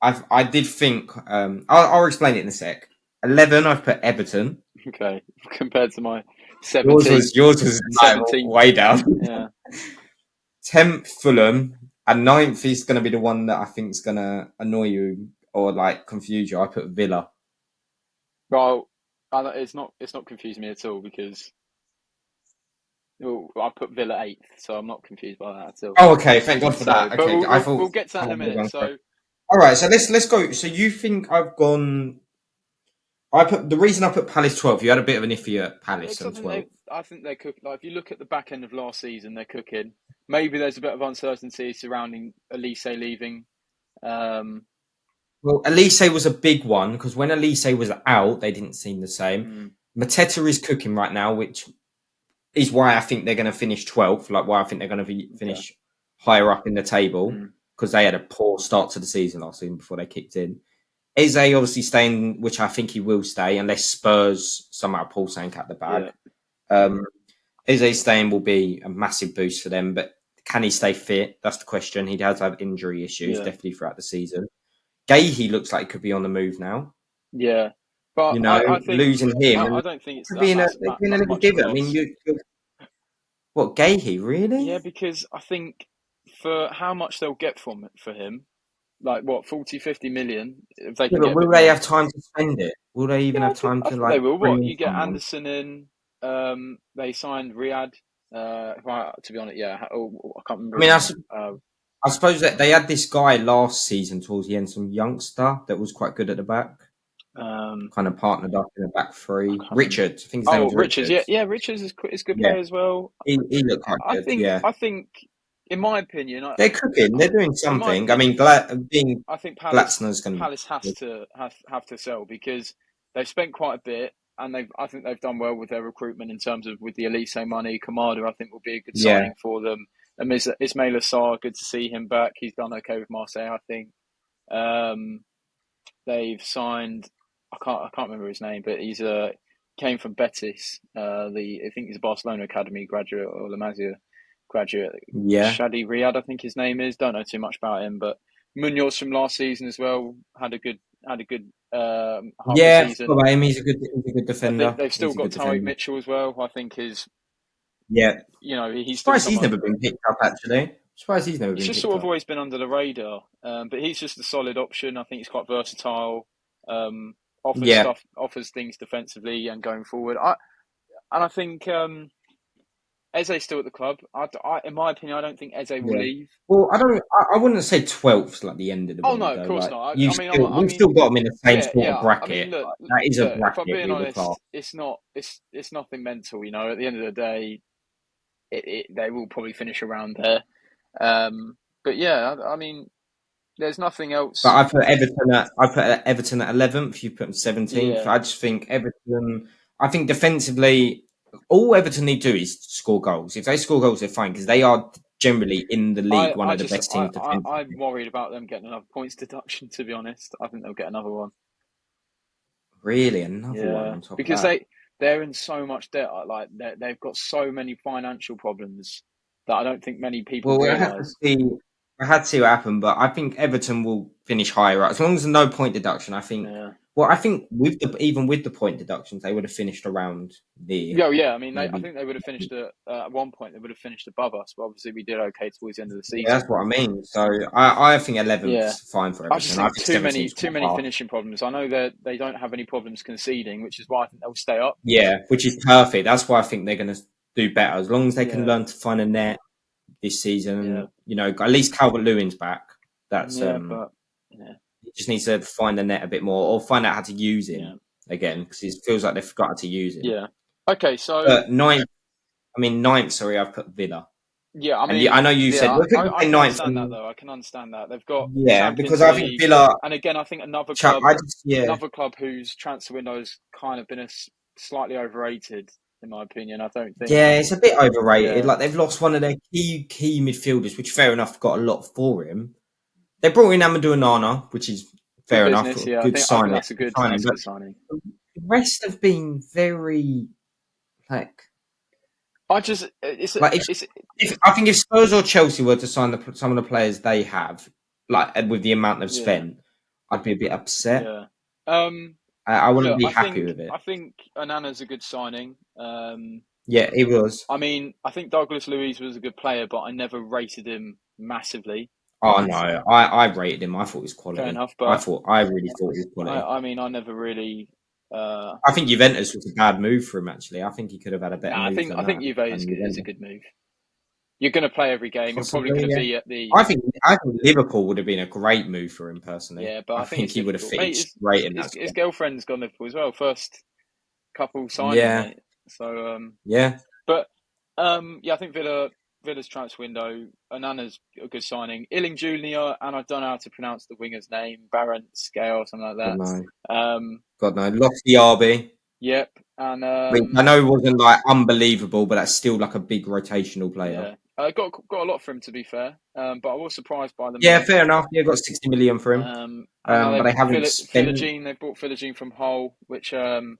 I did think. I'll explain it in a sec. 11, I've put Everton. Okay, compared to my Yours 17th. was yours was like 17th. way down. Yeah. 10th Fulham, and 9th is going to be the one that I think is going to annoy you or like confuse you. I put Villa. Well, it's not confusing me at all because I put Villa 8th, so I'm not confused by that at all. Oh, okay. Thank God for So, that. but Okay, I thought. we'll get to that in a minute. So, All right, so let's go. So you think I've gone? I put the reason I put Palace 12. You had a bit of an iffy at Palace because on 12. I think they cook. Like if you look at the back end of last season, they're cooking. Maybe there's a bit of uncertainty surrounding Elise leaving. Um, Well, Elise was a big one because when Elise was out, they didn't seem the same. mm, Mateta is cooking right now, which is why I think they're going to finish 12th. Like why I think they're going to okay. finish higher up in the table Mm. because they had a poor start to the season last season before they kicked in. Eze obviously staying, which I think he will stay unless Spurs somehow pull something out the bag. Yeah. Eze staying will be a massive boost for them, but can he stay fit? That's the question. He does have injury issues Yeah. definitely throughout the season. Gahey looks like he could be on the move now. Yeah. But I think Losing him I and don't think it's being a little much of a divot. I mean, loss. what Gahey Yeah, really? because I think for how much they'll get for him, like what 40, 50 million, if they Yeah, can but get a will bit they more. have time to spend it? Will they even Yeah, have time I to think they like will. bring What in you get someone? Anderson in. They signed Riyadh. Right, to be honest, yeah. I can't remember I mean, his name. I suppose that they had this guy last season towards the end, some youngster that was quite good at the back, kind of partnered up in the back I three. can't remember. Richards, I think his name Oh, was Richards. Yeah, Richards. yeah. Richards is a good Yeah, player as well. he looked quite good. Yeah, I think, in my opinion, they're cooking. They're doing in my something. I mean, opinion, being I think Glatzner's going to Palace has be. to have to sell because they've spent quite a bit and I think they've done well with their recruitment in terms of with the Elise money. Kamada, I think, will be a good Yeah, signing for them. And Ismail Assar, good to see him back. He's done okay with Marseille, I think. Um, they've signed. I can't remember his name, but he's came from Betis. I think he's a Barcelona academy graduate or La Masia graduate. yeah, Shadi Riyad, I think his name is. Don't know too much about him, but Munoz from last season as well had a good half a yeah. season. Well, he's a good I think defender. they've still He's a got good Tariq defender. Mitchell as well. I think is Yeah, he's still surprised he's someone. never been picked up. Actually, surprised he's never He's been just picked sort of up. always been under the radar, but he's just a solid option. I think he's quite versatile. Yeah, Offers things defensively and going forward. I think Eze's still at the club. In my opinion, I don't think Eze will yeah. leave. Well, I don't. I wouldn't say 12th's like the end of the Oh world no, of though. course Like not. we've still got them in the same sort of Yeah. I mean, bracket. look, Like, that is a if I'm bracket being we would class. honest, it's not. It's nothing mental. At the end of the day, they will probably finish around there. But yeah, I mean, there's nothing But else. I put Everton at 11th. You put them 17th. Yeah, I just think Everton. I think defensively, all Everton need to do is score goals. If they score goals, they're fine because they are generally in the league one of the best teams I'm defensively. worried about them getting another points deduction. To be honest, I think they'll get another one. Really, another one Yeah, on top of because that. they're in so much debt. Like they've got so many financial problems that I don't think many people Well, I have to realise. see. I had to see what happened, but I think Everton will finish higher up as long as there's no point deduction. I think. Yeah. Well, I think even with the point deductions, they would have finished around the Yeah. I mean, I maybe. think they would have finished at one point. They would have finished above us, but obviously we did okay towards the end of the Yeah, that's season. what I mean. So I think Yeah. 11th's fine for I just Everton. I think think too many 17's too quite many hard. finishing problems. I know that they don't have any problems conceding, which is why I think they'll stay up. Yeah, which is perfect. That's why I think they're going to do better as long as they can Yeah. learn to find a net this Yeah. season. You know, at least Calvert-Lewin's back. That's Yeah. But yeah. he just needs to find the net a bit more or find out how to use Yeah. him again because it feels like they've forgotten to use him. Yeah. Okay. So But ninth. Sorry, I've put Villa. yeah, I And mean, I know you said yeah, we could I play can ninth. understand that though. I can understand that they've got Yeah, because Champions I think League, Villa. and again, I think another club whose transfer window's kind of been slightly overrated, in my opinion. I don't think. Yeah, it's a bit overrated. Yeah, Like they've lost one of their key midfielders, which fair enough got a lot for him. They brought in Amadou Onana, which is good fair enough, business. Yeah, good I think signing. that's a Good good signing. that's a But good signing. the rest have been very like It's like if I think if Spurs or Chelsea were to sign some of the players they have, like and with the amount they've yeah, spent, I'd be a bit upset. yeah. Um, I wouldn't Look, be happy with it. I think Onana's a good signing. Yeah, it was. I mean, I think Douglas Luiz was a good player, but I never rated him massively. Oh no, I rated him. I thought it was Fair quality. enough, but I really thought it was quality. I mean, I never really. I think Juventus was a bad move for him. Actually, I think he could have had a better Nah, move than I think that. Juve Than is a Juventus. good move. You're going to play every game. You're probably Possibly, going to yeah. be at the I think Liverpool would have been a great move for him personally. yeah, but I I think think it's he would have difficult, fitted mate. straight in that His squad. girlfriend's gone Liverpool as well. First couple signing, Yeah, mate. So yeah, but yeah, I think Villa's transfer window. Onana's a good signing. Illing Junior, and I don't know how to pronounce the winger's name, Barent Scale or something God like no, that. God no. Lost the RB, Yep, and which I know wasn't like unbelievable, but that's still like a big rotational player. yeah, got a lot for him to be fair. But I was surprised by the Yeah, move. fair enough. Yeah, got 60 million for him. And now But they've they haven't spent Philogene. They've bought Philogene from Hull, which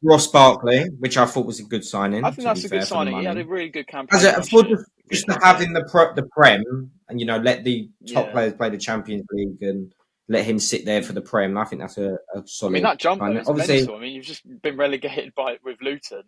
Ross Barkley, which I thought was a good I signing. think To be that's a good fair, for the signing. He had money. a really good As campaign a last for year. Good just to have in campaign. the Prem and let the top Yeah. players play the Champions League and let him sit there for the Prem. I think that's a I mean, solid that jump though signing. is Obviously, mental. I mean, you've just been relegated with Luton,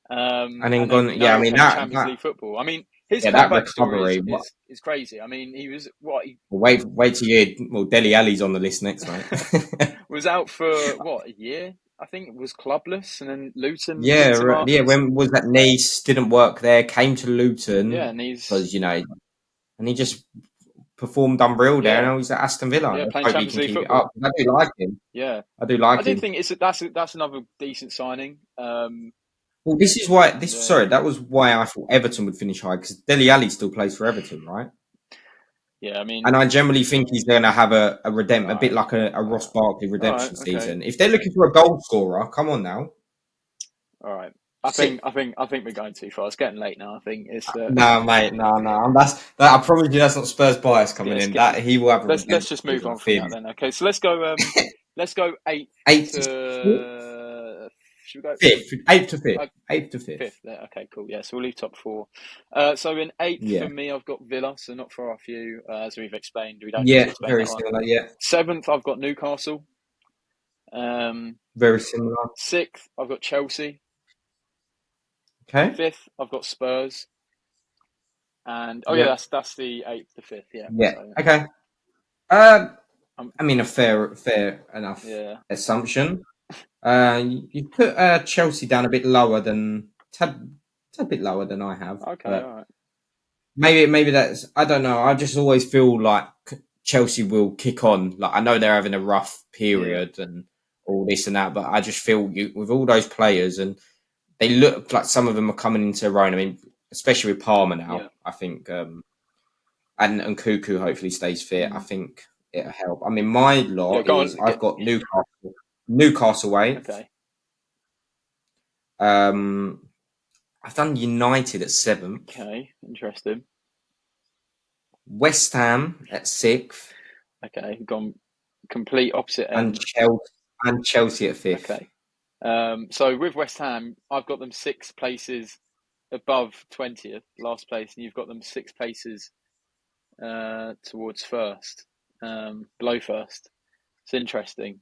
and then and then gone. now Yeah, I you're mean playing Champions that League football. I mean, his yeah that comeback story recovery. is crazy. I mean, he was what he Wait till you Deli Ali's on the list next, mate. was out for what a year. I think it was clubless, and then Luton Yeah, picked him up. yeah. When was that? Nice didn't work there. Came to Yeah, Luton and he's because and he just performed unreal there. yeah, Now he's at Aston Villa. yeah, Let's playing hope he Champions can League keep it up. football. I do like him. Yeah, I do I like do him. think that's another decent signing. Well, this is why Yeah, sorry, that was why I thought Everton would finish high because Deli Ali still plays for Everton, right? yeah. I mean, And I generally think he's going to have a all a bit right, like a Ross Barkley all right, redemption okay, season. If they're looking for a goal scorer, come on now. all right. Sit. I think we're going too far. It's getting late now. I think it's No, mate, no. That I promise you, that's not Spurs bias coming let's in. get That he will have a let's redemption just move season. on from Fear that me. then. Okay, so let's go eighth 8th to to should we go 5th, 8th to 5th, uh, 8th to 5th. fifth? There. Okay, cool. Yeah, so we'll leave top four. So in eighth Yeah, for me, I've got Villa, so not far off you. As we've explained, we don't need to yeah, explain very that one. similar. Yeah, Seventh, I've got Newcastle. very similar. Sixth, I've got Chelsea. Okay. Fifth, I've got Spurs. And oh yeah, Yeah, that's the eighth to fifth. Yeah. yeah. So Okay. um, I mean, a fair enough yeah. assumption. You put Chelsea down a bit lower than a bit lower than I have, Okay. All but right. maybe that's I don't know. I just always feel like Chelsea will kick on. Like I know they're having a rough Yeah. period and all this and that, but I just feel with all those players and they look like some of them are coming into their own. I mean, especially with Palmer now. Yeah. I think and Cuckoo hopefully stays fit. I Mm. think it'll help. I mean, my Yeah. lot Go is on. I've got Newcastle 8th. Okay. I've done United at 7th, Okay. Interesting. West Ham at 6th, Okay. Gone complete opposite and end. Chelsea at 5th. Okay. So with West Ham, I've got them 6 places above 20th, last place, and you've got them 6 places towards first, below first. It's interesting.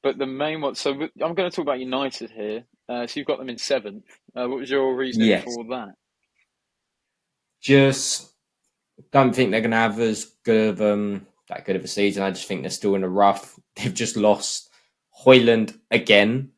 But the main one, so I'm going to talk about United here. So you've got them in 7th. What was your reasoning Yes. for that? Just don't think they're going to have as good of that good of a season. I just think they're still in the rough. They've just lost Hoyland again.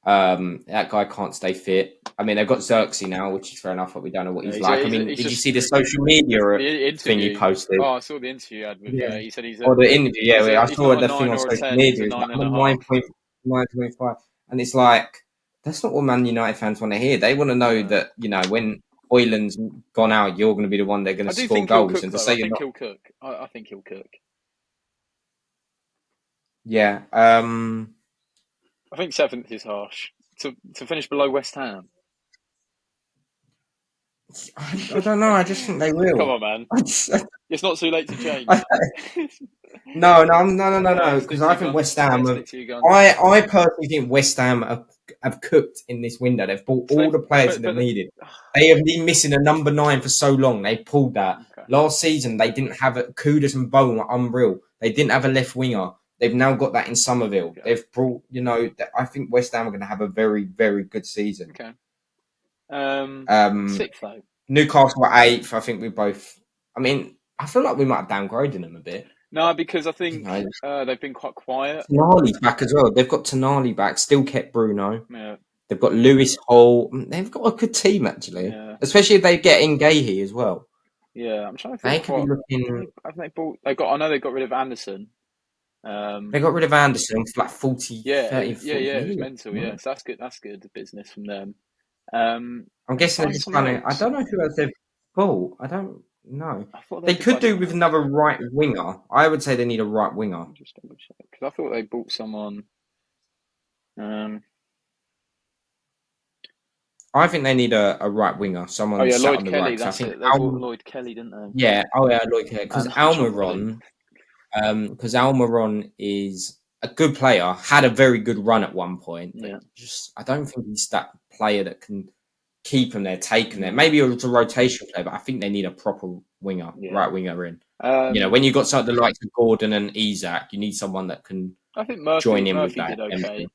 That guy can't stay fit. I mean, they've got Xerxes now, which is fair enough, but we don't know what he's like. I mean, He's did you just see the social media the thing he interview. posted? Oh, I saw the interview he had with. Yeah. He said Or the interview, yeah. I he's saw not a the thing 9 on or a social 10. He's media. a It's like, nine I'm and a a half. 9.5. And it's like, that's not what Man United fans want to hear. They want to know that, when Hoyland's gone out, you're going to be the one they're going I to do score think he'll goals. cook And to though. say I you're think not. he'll cook. I think he'll cook. Yeah. I think 7th is harsh to finish below West Ham. I don't know. I just think they Come will. on, man. I just, It's not too late to change. I, no, Stick because to I your think guns. West Ham. Stick to your guns. I personally think West Ham have cooked in this window. They've bought So all the players that but they've needed. They have been missing a number 9 for so long. They pulled that okay. last season. They didn't have it. Kudus and Bowen were unreal. They didn't have a left winger. They've now got that in Somerville. Okay. They've brought. I think West Ham are going to have a very, very good season. Okay. 6th though. Newcastle are 8th. I think we both. I mean, I feel like we might have downgraded them a bit. No, because I think they've been quite quiet. Tonali's back as well. They've got Tonali back. Still kept Bruno. Yeah. They've got Lewis Hall. They've got a good team actually. Yeah. Especially if they get Ngahi as well. Yeah, I'm trying to They think. could be looking. They bought? I know they got rid of Anderson. They got rid of Anderson for like 40, 30, 40 it was million. mental. Yeah, so that's good. That's good business from them. I'm guessing they're just trying to. I don't know who else they've bought. I don't know. They could do with another right winger. I would say they need a right winger. Just double check because I thought they bought someone. I think they need a right winger. Someone sat Lloyd on the Kelly. right. That's it. They bought Lloyd Kelly, didn't they? Yeah. Oh yeah, Lloyd Kelly. Because Almiron is a good player. Had a very good run at one point. Yeah. I don't think he's that player that can keep him there, take him there. Maybe it's a rotation player, but I think they need a proper winger, right winger in. When you got something like Gordon and Isak, you need someone that can. I think Murphy join in with that. Did okay.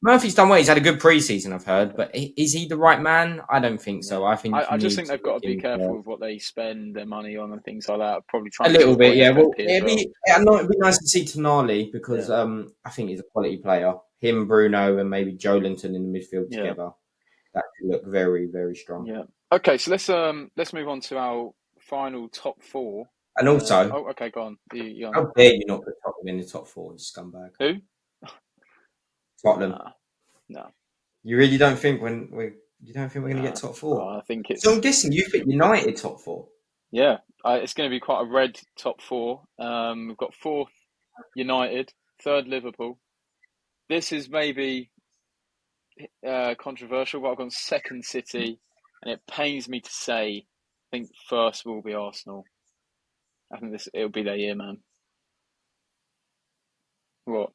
Murphy's done well. He's had a good preseason, I've heard, but is he the right man? I don't think so. I think I just think they've got to be careful with what they spend their money on and things like that. Probably trying a little bit, yeah. Well, it'd be nice to see Tonali because I think he's a quality player. Him, Bruno, and maybe Joelinton in the midfield together. That could look very, very strong. Yeah. Okay, so let's move on to our final top 4. And also, okay, go on. How dare you not put Tottenham in the top 4, you scumbag? Who? Tottenham. No. You really don't think we're going to get top 4? I think it's. So I'm guessing you think United top 4. Yeah, it's going to be quite a red top 4. We've got 4th United, 3rd Liverpool. This is maybe controversial, but I've gone 2nd City, and it pains me to say, I think 1st will be Arsenal. I think it'll be their year, man. What?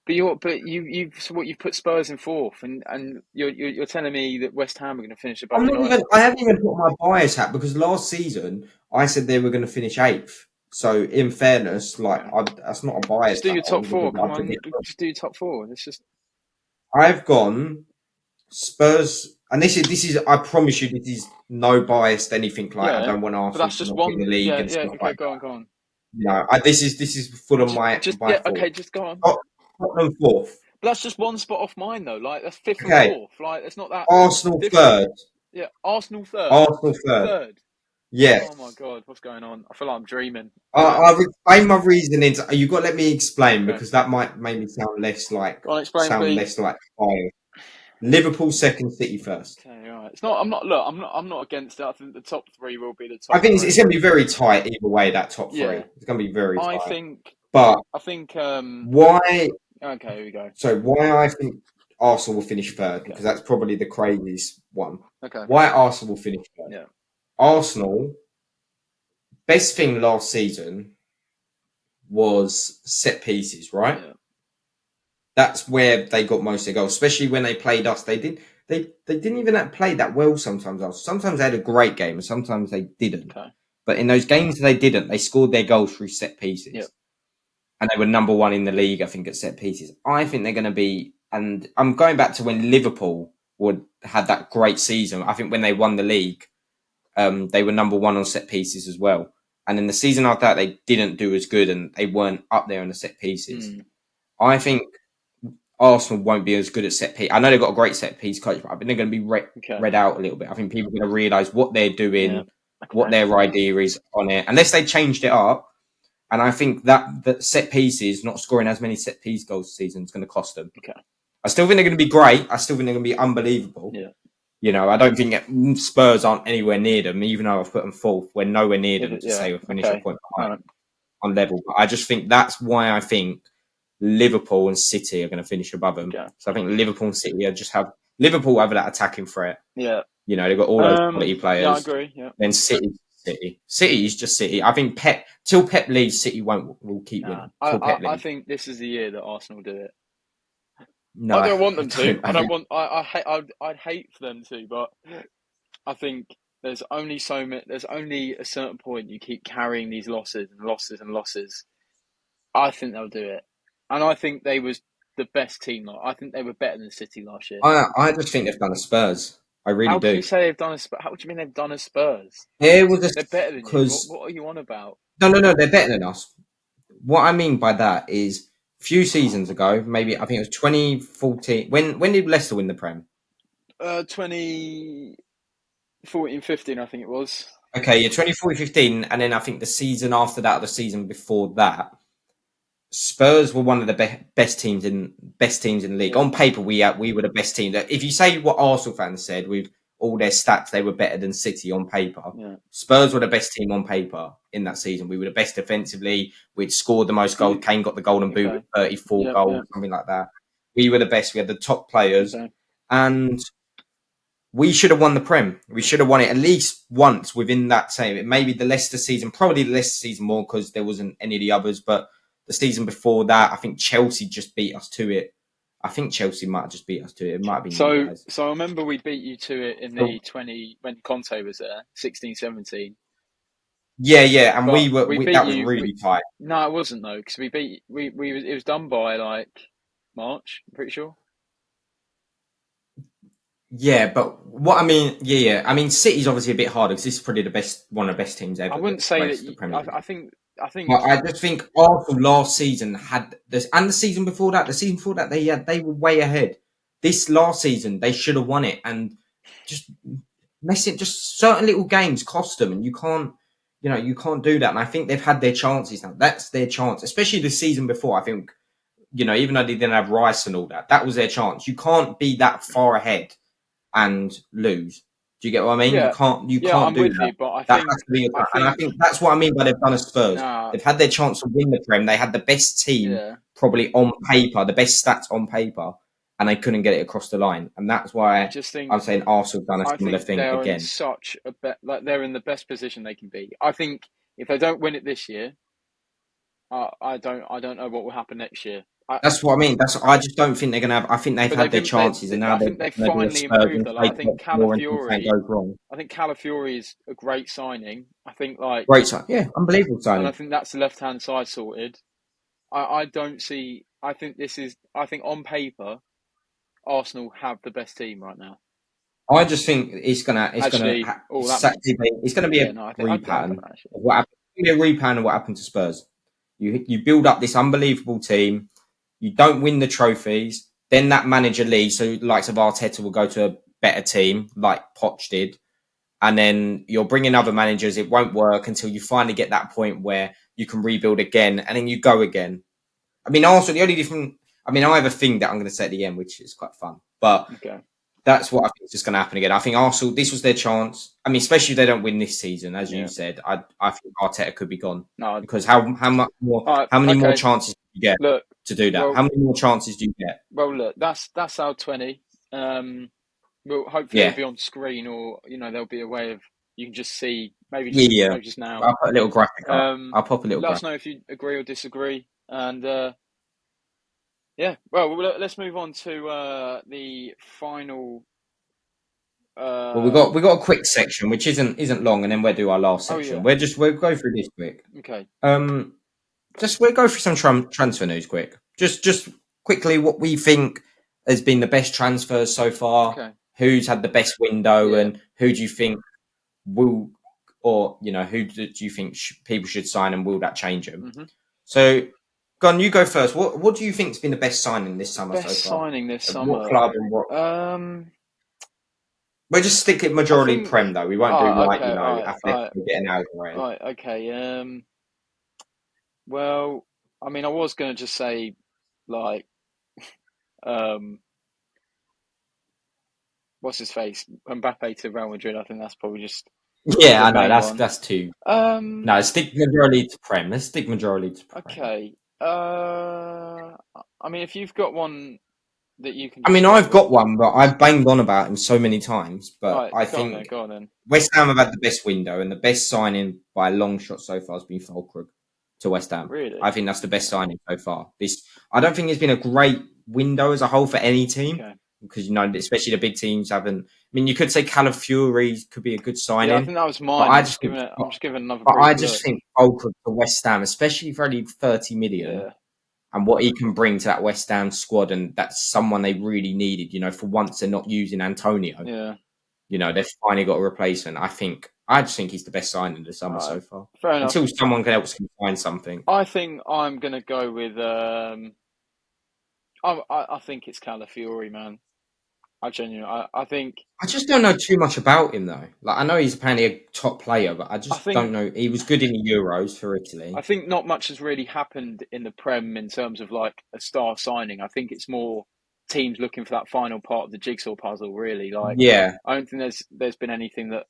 You've put Spurs in 4th, and you're telling me that West Ham are going to finish above United. I haven't even put my bias hat because last season I said they were going to finish 8th. So in fairness, that's not a bias. Just do your top 4. Come on, just do your top 4. It's just. I've gone Spurs, and this is. I promise you, this is no biased anything. I don't want Arsenal to not win the league and stuff like go that. on. No, this is full of my. Just go on. Tottenham 4th. But that's just one spot off mine though. That's 5th and 4th. It's not that. Arsenal 3rd. Yeah, Arsenal 3rd. Arsenal 3rd. Yeah. Oh my god, what's going on? I feel like I'm dreaming. I'll explain my reasoning. You've got to let me explain because that might make me sound less like less like fire. Liverpool 2nd, City 1st. Okay, all right. It's not. I'm not against it. I think the top 3 will be the top. I think it's going to be very tight either way. That top 3, it's going to be very tight. I think. Why? Okay, here we go. So why I think Arsenal will finish 3rd because that's probably the craziest one. Okay. Why Arsenal will finish 3rd? Yeah. Arsenal. Best thing last season was set pieces, right? Yeah. That's where they got most of their goals, especially when they played us. They didn't even play that well sometimes. Sometimes they had a great game and sometimes they didn't. Okay. But in those games they didn't, they scored their goals through set pieces. Yep. And they were number one in the league, I think, at set pieces. I think they're going to be, and I'm going back to when Liverpool had that great season. I think when they won the league, they were number one on set pieces as well. And in the season after that, they didn't do as good and they weren't up there on the set pieces. I think Arsenal won't be as good at set piece. I know they've got a great set piece coach, but I think they're going to be read out a little bit. I think people are going to realise what they're doing, what their idea is on it, unless they changed it up. And I think that set pieces, not scoring as many set piece goals this season, is going to cost them. Okay. I still think they're going to be great. I still think they're going to be unbelievable. Yeah. You know, I don't think Spurs aren't anywhere near them, even though I've put them fourth. We're nowhere near them to say we'll finish a point behind on level. But I just think that's why I think Liverpool and City are going to finish above them. Okay. So I think Liverpool and City Liverpool have that attacking threat. Yeah. You know, they've got all those quality players. Yeah, I agree. Yeah. Then City is just City. I think till Pep leaves, City will keep winning. I think this is the year that Arsenal do it. No, I don't want them to. I'd hate for them to, but I think there's only a certain point you keep carrying these losses and losses and losses. I think they'll do it, and I think they was the best team. I think they were better than City last year. I just think they've done a Spurs. I really do. How can you say they've done a Spurs? How do you mean they've done a Spurs? They're better than you. What are you on about? No, they're better than us. What I mean by that is a few seasons ago, maybe I think it was 2014. When did Leicester win the Prem? 2014-15, I think it was. Okay, yeah, 2014-15, and then I think the season after that, or the season before that, Spurs were one of the best teams in the league. On paper, we were the best team. If you say what Arsenal fans said with all their stats, they were better than City on paper. Yeah. Spurs were the best team on paper in that season. We were the best defensively. We'd scored the most goals. Kane got the golden boot with 34 goals, something like that. We were the best. We had the top players, and we should have won the Prem. We should have won it at least once within that same. Maybe the Leicester season, probably the Leicester season more because there wasn't any of the others, but the season before that, I think Chelsea just beat us to it. I think Chelsea might have just beat us to it. It might have been you guys. So I remember we beat you to it in the 20 when Conte was there, 16-17. Yeah, and that was really tight. No, it wasn't though, because it was done by like March, I'm pretty sure. Yeah, but what I mean, I mean, City's obviously a bit harder because this is probably one of the best teams ever. I wouldn't say that. I think. Well, I just think Arsenal last season had this, and the season before that, they were way ahead. This last season, they should have won it, and just certain little games cost them, and you can't do that. And I think they've had their chances now. That's their chance, especially the season before. I think, even though they didn't have Rice and all that, that was their chance. You can't be that far ahead and lose. Do you get what I mean? Yeah. You can't I'm do with that. You, but I think that's what I mean by they've done a Spurs. They've had their chance to win the Prem. They had the best team probably on paper, the best stats on paper, and they couldn't get it across the line. And that's why I'm saying Arsenal have done a similar thing again. They're in the best position they can be. I think if they don't win it this year, I don't know what will happen next year. That's what I mean. I just don't think they're going to have. I think they've had their chances, and now they finally improved. I think Calafiori is a great signing. I think great signing, yeah, unbelievable signing. And I think that's the left-hand side sorted. I don't see. I think on paper, Arsenal have the best team right now. I just think it's gonna be a repattern. What happened? A repattern of what happened to Spurs. You build up this unbelievable team. You don't win the trophies, then that manager leaves. So the likes of Arteta will go to a better team, like Poch did. And then you're bringing other managers. It won't work until you finally get that point where you can rebuild again, and then you go again. I mean, also, I have a thing that I'm going to say at the end, which is quite fun. But that's what I think is just going to happen again. I think Arsenal, this was their chance. I mean, especially if they don't win this season, as you said, I think Arteta could be gone. No, because how many more chances do you get to do that? How many more chances do you get? Well, look, that's our 20. Well, hopefully it'll be on screen, or there'll be a way of you can just see maybe just now. I'll put a little graphic up. I'll pop a little. Let us know if you agree or disagree, and Yeah. Well, let's move on to the final. Well, we got a quick section which isn't long, and then we'll do our last Oh section. yeah. We'll go through this quick. Okay. Um, we'll go through some transfer news quick. Just quickly, what we think has been the best transfers so far. Okay. Who's had the best window, Yeah. and who do you think will, or who do you think people should sign, and will that change them? Hmm. So, Gon, you go first. What do you think's been the best signing this The summer so best far? signing this What summer. club and what? We'll just stick it I majority think. Prem though. We won't do Oh, okay. Athletic getting out of the way. Okay. Well, I mean, I was gonna just say, like, um, what's his face, Mbappe to Real Madrid. I think that's probably just Yeah, the I know. main one. That's too. Um. No, stick majority to Prem. Let's stick majority to Prem. Okay. I mean, if you've got one that you can I just mean, go I've with, got one, but I've banged on about him so many times. But right? I Go on then. think Go on then. West Ham have had the best window, and the best signing by a long shot so far has been Fulkrug to West Ham. I Really? think that's the best signing so far. I don't think it's been a great window as a whole for any team Okay. because especially the big teams haven't. I mean, you could say Calafiori could be a good Yeah, I signing, think that was but mine. I just think, I'm just giving another but I brief just look. think Fulkrug to West Ham, especially for only 30 million. Yeah. And what he can bring to that West Ham squad, and that's someone they really needed. For once they're not using Antonio. Yeah. They've finally got a replacement. I just think he's the best signing of the All summer right. so far. Fair enough. Until someone else can find something. I think I'm gonna go with. I think it's Calafiori, man. I genuinely. I think. I just don't know too much about him though. Like I know he's apparently a top player, but I I just think. don't know. He was good in the Euros for Italy. I think not much has really happened in the Prem in terms of like a star signing. I think it's more teams looking for that final part of the jigsaw puzzle. Really, like Yeah, I don't think there's been anything that,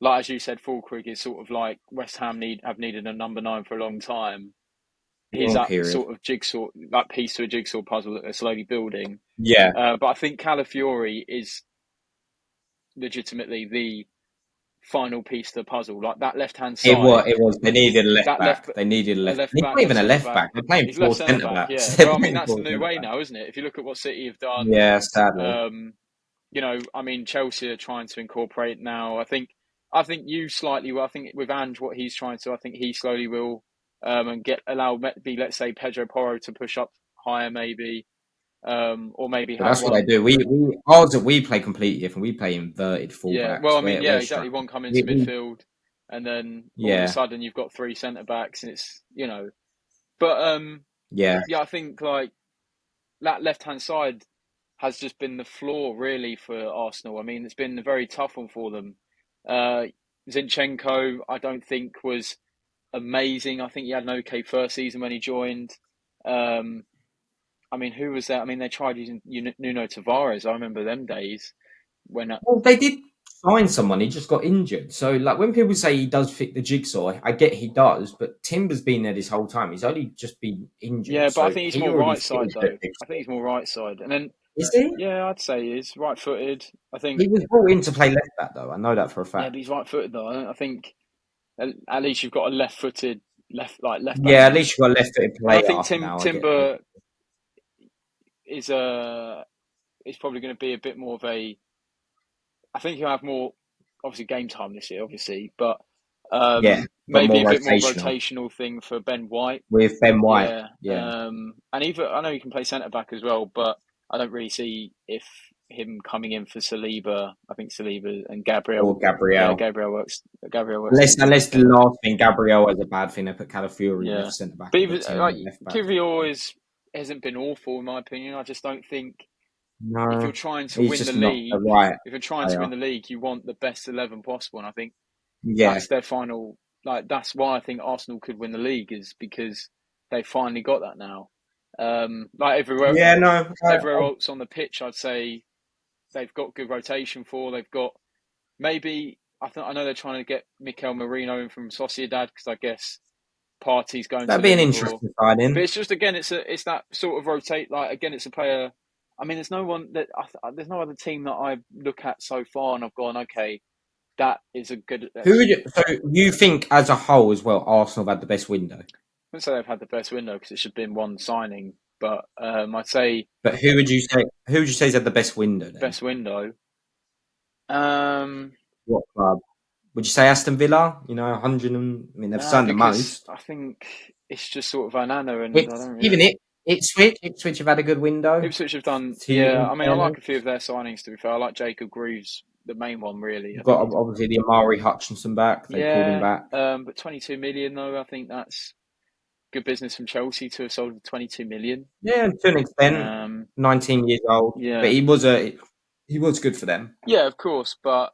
like as you said, Fulkrug is sort of like West Ham have needed a number 9 for a long time. He's long that period. sort of jigsaw, that piece to a jigsaw puzzle that they're slowly building. Yeah, But I think Calafiori is legitimately the final piece to the puzzle. Like that left hand it was. side, It was. They needed a left that back. They needed a a left. left He's back, not left even a centre left back. back. They're playing He's four left centre centre back, backs. yeah. They're Well, I mean playing that's four the new centre way backs. now, isn't it? If you look at what City have done, Yeah, sadly. I mean Chelsea are trying to incorporate now. I think you slightly. Well, I think with Ange, what he's trying to, I think he slowly will, and allow maybe let's say Pedro Porro to push up higher, maybe, or maybe But have that's what they one. do. We play completely different. We play inverted Yeah, well, fullbacks. I mean, yeah, We're exactly. structured. One come into We midfield, and then all of a yeah, sudden you've got 3 centre backs, and it's But yeah. yeah, I think like that left hand side has just been the flaw really for Arsenal. I mean, it's been a very tough one for them. Uh, Zinchenko, I don't think was amazing. I think he had an okay first season when he joined. Um, I mean, who was that? I mean, they tried using Nuno Tavares. I remember them days when. Well, they did sign someone. He just got injured. So, like when people say he does fit the jigsaw, I get he does. But Timber's been there this whole time. He's only just been injured, Yeah, but I so think he's he more already right side fits the though. I think jigsaw. he's more right side, and then Is he? yeah, I'd say he's right footed. I think He was brought in to play left back, though. I know that for a yeah, but fact. he's right footed though. I think at least you've got a left footed left back Yeah, at now, least you got a left-footed and I player think now. I get. Timber is is probably going to be a bit more of a. I think he'll have more obviously game time this year, obviously, but Yeah, but maybe more a bit more rotational rotational thing for Ben White. with Ben White. Yeah, Yeah, and even I know he can play centre back as well, but I don't really see if him coming in for Saliba. I think Saliba and or Gabriel. Yeah, Gabriel. Gabriel works. Gabriel works Unless, easier unless the together. last thing Gabriel has a bad thing, they put Calafiori Yeah, left centre back but and even put Timber like at left back. Kivior hasn't been awful in my opinion. I just don't think if you're No, trying to he's win the just not the league, right if you're trying to player. win the league, you want the best 11 possible. And I think Yeah, that's their final. Like that's why I think Arsenal could win the league is because they finally got that now. Like yeah, no, everywhere else on the pitch, I'd say they've got good rotation for. They've got maybe I know they're trying to get Mikel Merino in from Sociedad because I guess Partey's going to that'd be an Liverpool. interesting But signing. it's just again, it's that sort of rotate. Like again, it's a player. I mean, there's no one that there's no other team that I look at so far and I've gone, okay, that is a good. Who That's would you, so you think as a whole as well? Arsenal have had the best window. I wouldn't say they've had the best window because it should have been one signing. But I'd say But who would you say? Who would you say's had the best window then? best window. What club? Would you say Aston Villa? 100 and I mean they've Nah, signed the because most. I think it's just sort of Vanana, and I It's don't even really. it. Ipswich have had a good window. Ipswich have done, To yeah. in I mean, I like fairness. a few of their signings. To be fair, I like Jacob Greaves, the main one, really. I You've think got he's, obviously the Amari Hutchinson back. They pulled him yeah. back. But 22 million though, I think that's good business from Chelsea to have sold for 22 million. Yeah, to an extent. Um, 19 years old, but yeah, he was good for them. yeah, of course. But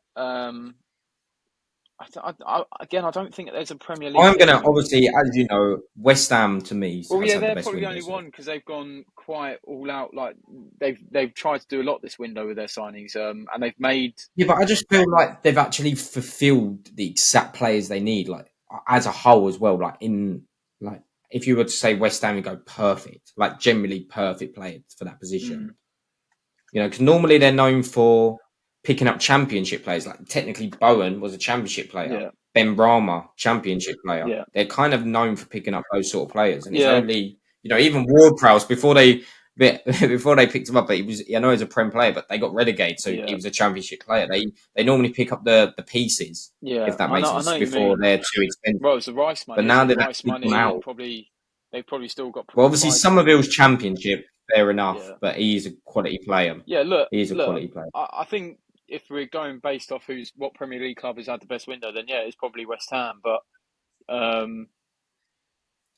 again, I don't think there's a Premier League I'm gonna team. obviously, as you know, West Ham to me Well, has yeah, had the they're best probably the only windows. one because they've gone quite all out. Like they've tried to do a lot this window with their signings, and they've made. Yeah, but I just feel like they've actually fulfilled the exact players they need, like as a whole as well. Like if you were to say West Ham, you go perfect, like generally perfect players for that position. Mm, Because normally they're known for picking up championship players. Like technically, Bowen was a championship player. yeah, Ben Brahma, championship player. yeah, They're kind of known for picking up those sort of players. And it's yeah, only, even Ward-Prowse before they before they picked him up, I know he's a Prem player, but they got relegated, so he yeah, was a championship player. They normally pick up the pieces, yeah. if that I makes know, I know sense, what you before mean. they're too expensive. Well, it's the Rice But money, now isn't it? they've Rice actually gone money out. they've probably still got Well, obviously, price. Somerville's championship, fair enough, Yeah, but he's a quality player. yeah. He is a Look. quality player. I think if we're going based off what Premier League club has had the best window, then yeah, it's probably West Ham. But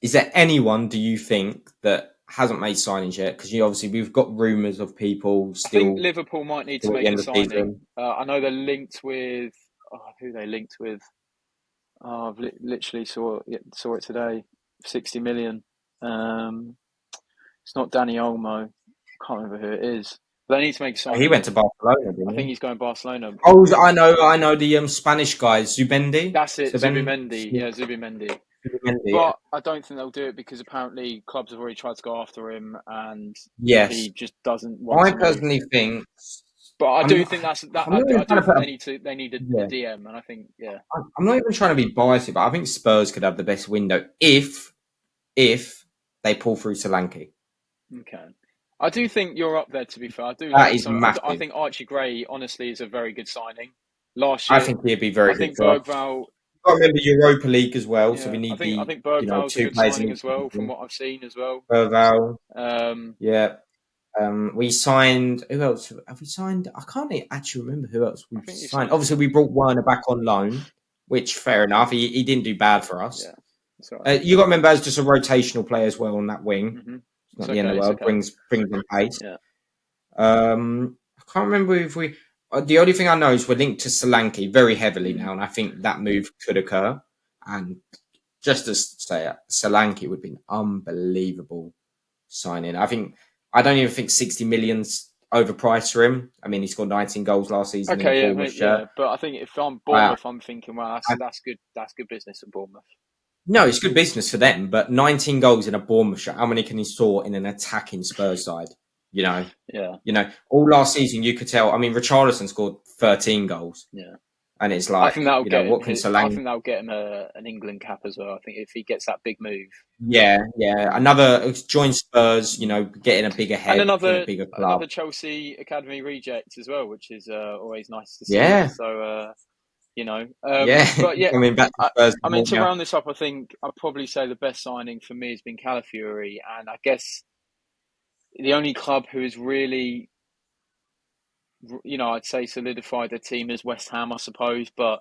Is there anyone, do you think, that hasn't made signings yet? Because we've got rumours of people I think still Liverpool might need to at the make a end of the signing. season. I know they're linked with who they linked with. Oh, I've literally saw it today. 60 million. Um, it's not Danny Olmo. Can't remember who it is. But they need to make a He signing. went to Barcelona, I didn't think he? he's going Barcelona. Oh, I know the Spanish guy, Zubendi. That's it, Zubimendi. Yeah, Zubimendi. Zubimendi, yeah. But I don't think they'll do it because apparently clubs have already tried to go after him, and Yes, he just doesn't want I to move. personally think. But I I'm do not. think that's that. I'm not even I do trying to think put. they need a Yeah, DM, and I think yeah. I'm not even trying to be biased, but I think Spurs could have the best window if they pull through Solanke. Okay. I do think you're up there, to be fair. I do That like is some. I massive. think Archie Gray, honestly, is a very good signing. Last I year, think he'd be I very good think for us. Bergval, Got to remember Europa League as well, so we yeah, need I the think Bergval's a two good players in signing each as well, from division. what I've seen as well. Berval, Um, yeah. We signed. Who else have we signed? I can't actually remember who else I we've think you signed. signed some. Obviously, we brought Werner back on loan, which fair enough. He didn't do bad for us. Yeah, it's all right. You got to remember as just a rotational player as well on that wing. Mm-hmm. It's It's not the end okay. of the It's world. okay. Brings them pace. Yeah. I can't remember if we. The only thing I know is we're linked to Solanke very heavily Mm. now, and I think that move could occur. And just to say it, Solanke would be an unbelievable signing. I don't even think 60 million's overpriced for him. I mean, he scored 19 goals last season in a Okay. Yeah. Bournemouth shirt. Yeah. But I think if I'm Uh, Bournemouth, I'm thinking, well, I, that's good. That's good business at Bournemouth. no, it's good business for them, but 19 goals in a Bournemouth shirt. How many can he score in an attacking Spurs side? You know, Yeah. All last season you could tell. I mean, Richarlison scored 13 goals, Yeah. and it's I think like, that'll get him. what can I Solanke? think that'll get him an England cap as well. I think if he gets that big move. Yeah, yeah. Another join Spurs. Getting a bigger And head in a bigger club. another Chelsea Academy reject as well, which is always nice to see. Yeah, So yeah. but yeah, Coming back to I, Spurs. I mean to round this up, I think I'd probably say the best signing for me has been Calafiori, and I guess the only club who has really, I'd say solidified their team is West Ham, I suppose, but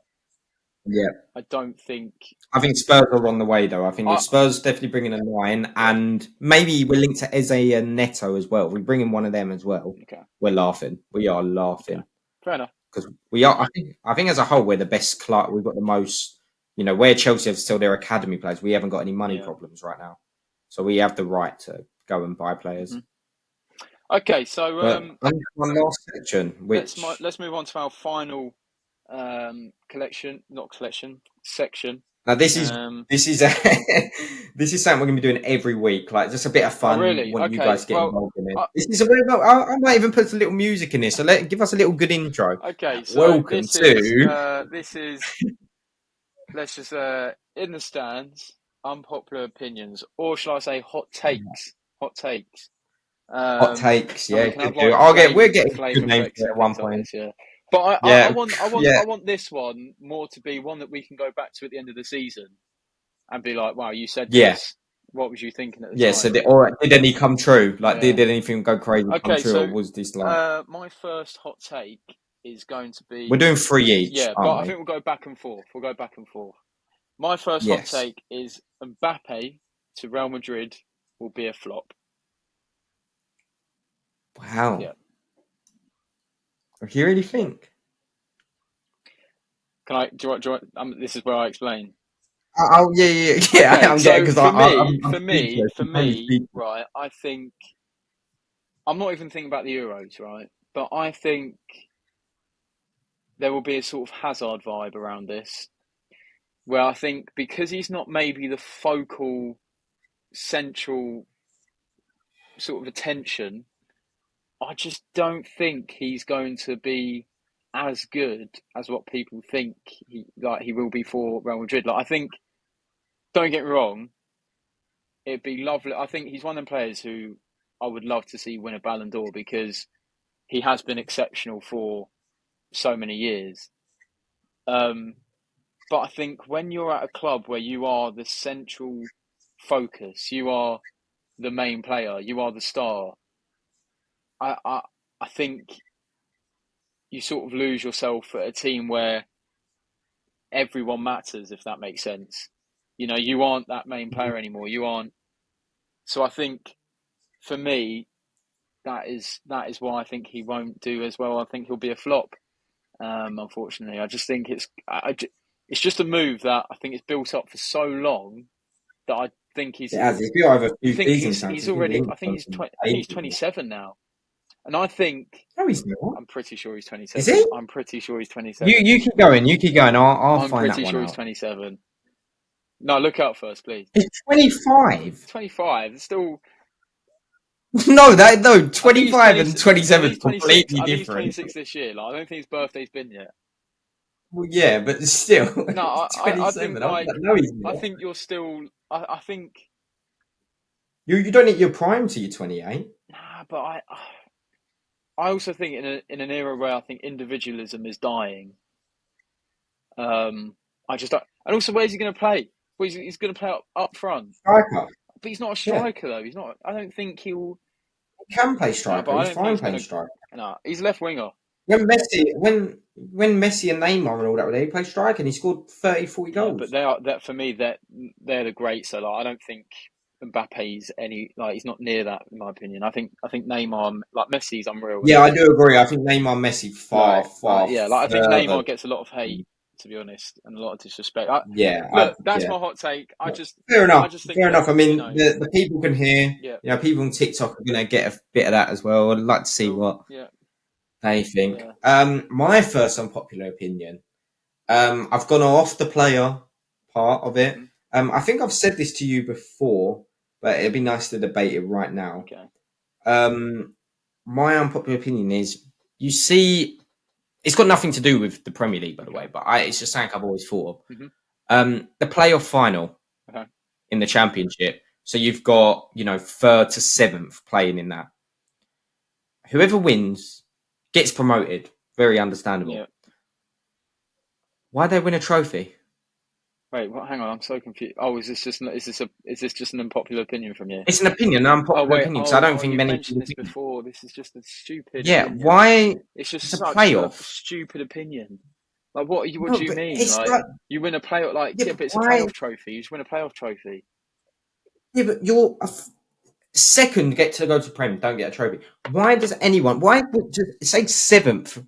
Yeah. I don't think. I think Spurs are on the way, though. I think I if Spurs definitely bring in a nine, Yeah, and maybe we're linked to Eze and Neto as well. If we bring in one of them as well, okay, we're laughing. We are okay, laughing fair enough. because we are. I think as a whole, we're the best club. We've got the most. Where Chelsea have still their academy players, we haven't got any money Yeah. problems right now, so we have the right to go and buy players. Mhm. Okay, so But one last section, which let's move on to our final not collection section. now this is Um, this is this is something we're gonna be doing every week, like just a bit of oh fun. really? Want you Okay. guys to get Well, involved in it. uh, This is a bit about, I might even put a little music in this. So give us a little good intro. okay. So Welcome to this is let's just in the stands, unpopular opinions, or shall I say hot takes? Hot takes. Hot takes, And yeah, we can good have do. like We're getting a flame good name effects for it and at one things like point. this. Yeah, but I Yeah, want yeah, I want this one more to be one that we can go back to at the end of the season and be like, wow, you said yeah, this. What was you thinking at the yeah. So, time? did any come true? Like, Yeah. did anything go crazy come Okay, true, or so was this like my first hot take is going to we're be doing three each, yeah, but aren't I we? think we'll go back and forth. We'll go back and forth. My first hot Yes. take is Mbappe to Real Madrid will be a flop. Wow. Yeah, You really yeah. think? Can I? Do you want this is where I explain. Oh, yeah, yeah, yeah. Okay, I'm getting so because I'm speechless. for You made me me, speechless. right? I think I'm not even thinking about the Euros, right? But I think there will be a sort of Hazard vibe around this, where I think because he's not maybe the focal central sort of attention, I just don't think he's going to be as good as what people think he will be for Real Madrid. Like I think, don't get me wrong, it'd be lovely. I think he's one of them players who I would love to see win a Ballon d'Or because he has been exceptional for so many years. Um, but I think when you're at a club where you are the central focus, you are the main player, you are the star. I I, I think you sort of lose yourself at a team where everyone matters, if that makes sense. You know, you aren't that main player anymore. You aren't. So I think for me, that is why I think he won't do as well. I think he'll be a flop. Unfortunately, I just think it's just a move that I think it's built up for so long that I think It has. It's been over a you few think seasons now. he's He's been already. linked on some I think he's ages. 27 now, and I think No, he's not. I'm pretty sure he's Is 27. he? I'm pretty sure he's You 27. you keep going. You keep going. I'll I'm find that pretty one sure he's out. 27. No, look out first, please. He's 25. 25. It's still. No. I think he's 25 20. and I 27 think is he's 26. completely I think he's different. 26 this year. Like, I don't think his birthday's been yet. Well, yeah, but still, No, he's I think 27. No, he's I not. think you're still. I think You don't hit your prime till you're 28. nah, but I also think in an era where I think individualism is dying. I just don't, and also where's he going to play? Well, he's going to play up front, Striker. but he's not a Yeah. striker though. He's not. I don't think he'll. He can play No, but striker. I He's don't think fine he's playing going to. striker. No, he's left winger. When Messi and Neymar and all that were there, he played striker and he scored 30, 40 Yeah, but goals. they are that for me. They're the greats. So like, I don't think Mbappe's any like he's not near that in my opinion. I think Neymar like Messi's unreal, isn't Yeah, I he? do agree. I think Neymar and Messi far, far Yeah, like I think further. Neymar gets a lot of hate to be honest and a lot of disrespect. Yeah, Look, that's yeah. my hot take. Fair I enough. just think Fair that enough. I mean, the people can hear. yeah, People on TikTok are going to get a bit of that as well. I'd like to see cool, what yeah, they think. yeah, My first unpopular opinion. I've gone off the player part of it. hmm I think I've said this to you before, but it'd be nice to debate it right now. okay, My unpopular opinion is you see, it's got nothing to do with the Premier League, by the way, okay, but it's just something I've always thought hmm of. The playoff final okay, in the Championship. So you've got, third to seventh playing in that. Whoever wins gets promoted. Very yeah. understandable. Why they win a trophy? Wait, what? Hang on, I'm so confused. Oh, is this just an unpopular opinion from you? It's an opinion, an Oh unpopular wait, opinion, because I don't think you've many mentioned people this think. before. This is just a stupid Yeah, opinion. why? It's just It's a such a playoff. stupid opinion. Like, what? What No, do you but mean? it's Like, like, you win a playoff? Like, yeah, yeah, but but it's a why? playoff trophy. You just win a playoff trophy. Yeah, but you're second get to go to Prem, don't get a trophy. Why does anyone? Why would just say seventh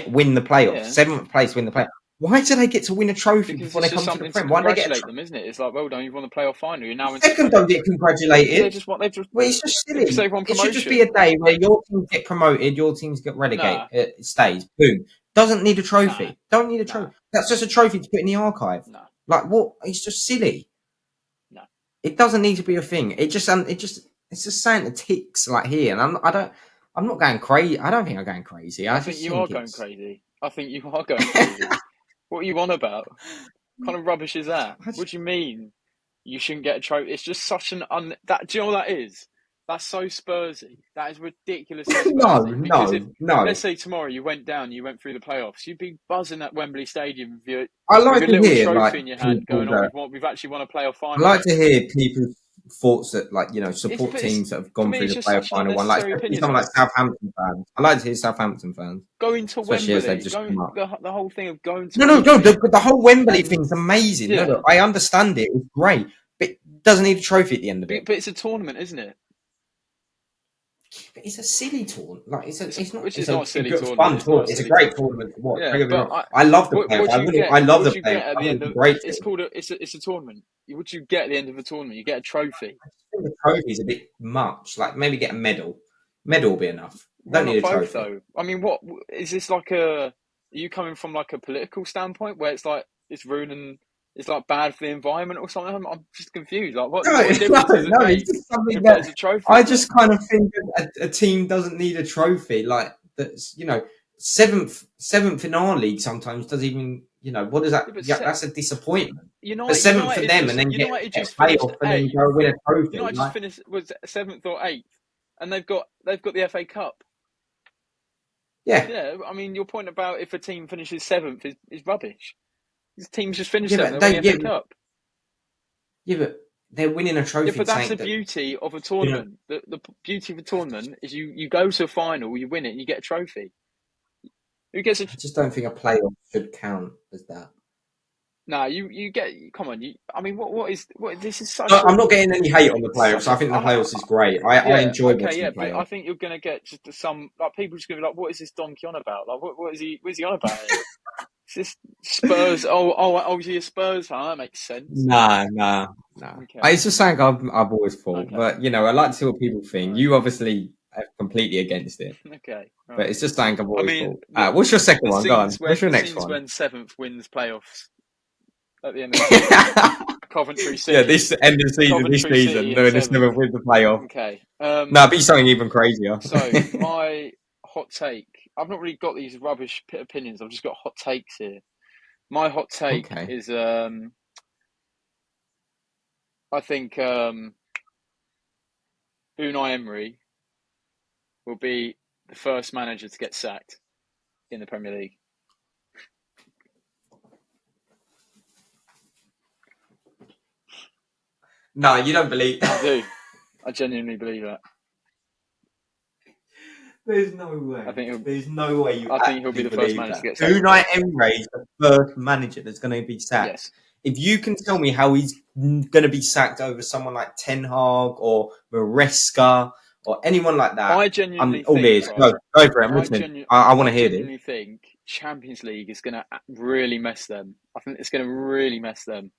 win the playoffs? Yeah, Seventh place win the playoff. Why do they get to win a trophy because before it's they just come to the something to Prem? Why do they get a congratulate trophy? them, isn't it? It's like, well done, you've won the playoff final. You're now into the Second Premier. don't get Because congratulated. they've It's just because silly. they've won It should just be a promotion. day where your teams get promoted, your teams get relegated. Nah, It stays. Boom. Doesn't need a nah, trophy. Don't need a nah, trophy. That's just a trophy to put in the archive. nah, Like what? It's just silly. nah. It doesn't need to be a thing. It's just saying the ticks like here, and I'm not going crazy. I don't think I'm going crazy. I I think just you are think going it's. crazy. I think you are going crazy. What are you on about? What kind of rubbish is that? I What just, do you mean? You shouldn't get a trophy. It's just such an that. Do you know what that is? That's so Spursy. That is ridiculously No, Spursy. Because if, no. let's say tomorrow you went down, you went through the playoffs, you'd be buzzing at Wembley Stadium I with like your to little hear trophy like in your hand, people going, "Oh, that we've actually won a playoff I final." like to hear people's thoughts that support But teams that have for gone me, through it's the just playoff such an final one, like unnecessary especially opinion, someone though. like Southampton fans. I like to hear Southampton fans, Going to especially as they've Wembley, just come up. the whole thing of going to No, Wembley, the whole Wembley and thing's amazing. yeah, No, I understand it. It's great, but it doesn't need a trophy at the end of it. but it's a tournament, isn't it? But it's a silly tournament. Like Which is not a silly it's tournament. fun It's not a tournament. It's a silly great tournament. tournament to watch. Yeah, Don't get me but wrong. I love the what playoffs. do you get? I love What the do you playoffs. get at I the think end it's of? a great It's thing. called it's a tournament. What do you get at the end of a tournament? You get a trophy. I think the trophy's a bit much. Like maybe get a medal. Medal will be enough. Why Don't not need a both trophy. though? I mean, what is this like a? Are you coming from like a political standpoint where it's like it's ruining? It's like bad for the environment or something. I'm just confused. Like, No, what difference does it no, it's make just something if that there's a trophy I on there? just kind of think that a team doesn't need a trophy. Like that's seventh in our league sometimes doesn't even what is that? Yeah, but Yeah, that's a disappointment. But United, seventh for them, and then United get just a finished playoff, and then eighth. go win a trophy. United just Like finished was seventh or eighth, and they've got the FA Cup. yeah, Yeah, I mean, your point about if a team finishes seventh is rubbish. These teams just finished yeah, seventh, but they won the FA Cup. yeah, but they're winning a Yeah, trophy. but that's the Saying that beauty of a tournament. The beauty of a tournament is you go to a final, you win it, and you get a trophy. Who gets a? I just don't think a playoff should count as that. Nah, you get. Come on, I mean, what? This is No, such I'm a not getting any hate on the playoffs. such I a. think the playoffs is great. I Yeah, enjoy okay, watching yeah, the but I playoffs. think you're gonna get just some like people just gonna be like, what is this Donkey on about? Like, what is he? What is he on about here? It's just Spurs. Oh, you're a Spurs fan. That makes sense. Nah. Okay, It's just something I've always thought, okay, but I like to see what people think. right. You obviously are completely against it, Okay, all but right. it's just something I've I always mean, thought. What's your second one? Go on. What's your the next scenes one? when seventh wins playoffs at the end of the season. Coventry Yeah, City, this end of the season, this Coventry City season, in they're in the seventh. seventh with the playoff. Okay. No, be something even crazier. So my hot take. I've not really got these rubbish opinions. I've just got hot takes here. My hot take Okay. is I think Unai Emery will be the first manager to get sacked in the Premier League. No, you don't believe. I do. I genuinely believe that. There's no way. There's no way you. I think he'll be the first manager to get sacked. Unai Emery is the first manager that's going to be sacked. Yes. If you can tell me how he's going to be sacked over someone like Ten Hag or Maresca or anyone like that, I genuinely I'm all think. ears. Go for it. I'm listening. I want to hear this. I genuinely think Champions League is going to really mess them. I think it's going to really mess them,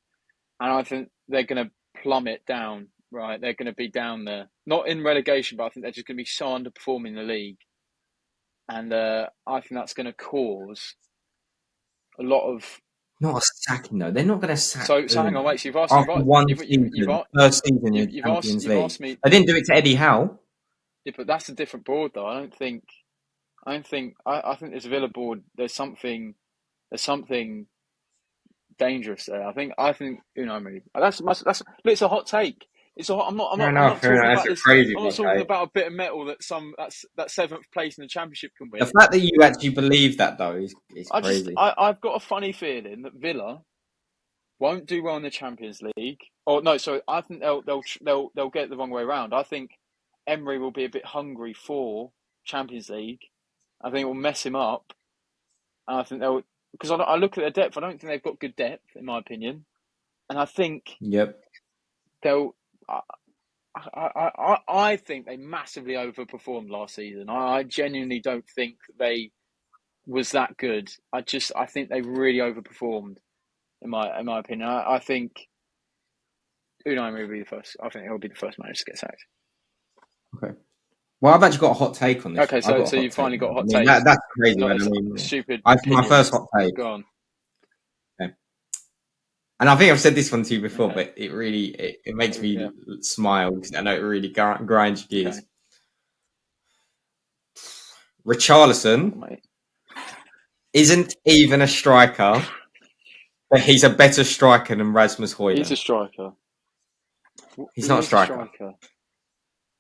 and I think they're going to plummet down. Right, they're going to be down there, not in relegation, but I think they're just going to be so underperforming the league, and I think that's going to cause a lot of. Not a sacking though. They're not going to sack. So hang on, wait. So first season in the Champions League. Asked me. They didn't do it to Eddie Howe. Yeah, but that's a different board, though. I think this Villa board. There's something dangerous there. I think Unai Emery. That's look, it's a hot take. I'm not talking about this. Crazy I'm not talking about a bit of metal that seventh place in the championship can win. The fact that you actually believe that though is crazy. I've got a funny feeling that Villa won't do well in the Champions League. Or no, sorry, I think they'll get it the wrong way around. I think Emery will be a bit hungry for Champions League. I think it will mess him up. And I think because I look at their depth. I don't think they've got good depth, in my opinion. And I think they'll. I think they massively overperformed last season. I genuinely don't think they was that good. I think they really overperformed, in my opinion. I think Unai will be the first. I think he'll be the first manager to get sacked. Okay. Well, I've actually got a hot take on this. Okay, so you finally got a hot take. That's crazy. Stupid. My first hot take. Go on. Okay. And I think I've said this one to you before, but it really it makes me smile because I know it really grinds your gears. Okay. Richarlison isn't even a striker, but he's a better striker than Rasmus Højlund. He's a striker. He's not a striker.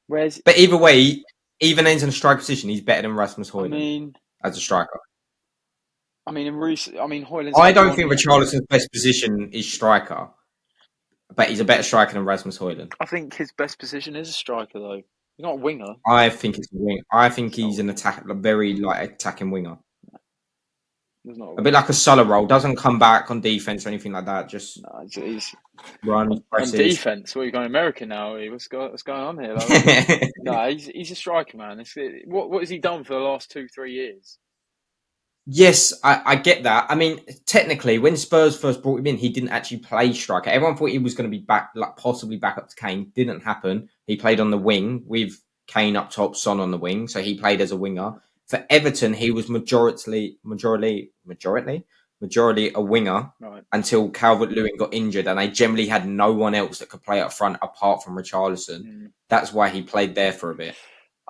Where's But either way, even in a striker position, he's better than Rasmus I Højlund mean, as a striker. Højlund's I had don't 1 think year. Richarlison's best position is striker, but he's a better striker than Rasmus Højlund. I think his best position is a striker, though. He's not a winger. I think it's a wing. I think It's not he's a an winger. attack, a very like attacking winger. He's not a A winger. bit like a Sulla role. Doesn't come back on defense or anything like that. Just No, he's runs, on presses. defense. What are you going American now? What's going on here? Like, no, he's a striker, man. What has he done for the last 2-3 years? Yes, I get that. I mean, technically, when Spurs first brought him in, he didn't actually play striker. Everyone thought he was going to be back, like possibly back up to Kane. Didn't happen. He played on the wing with Kane up top, Son on the wing. So he played as a winger. For Everton, he was majority a winger Right. until Calvert-Lewin got injured, and they generally had no one else that could play up front apart from Richarlison. That's why he played there for a bit.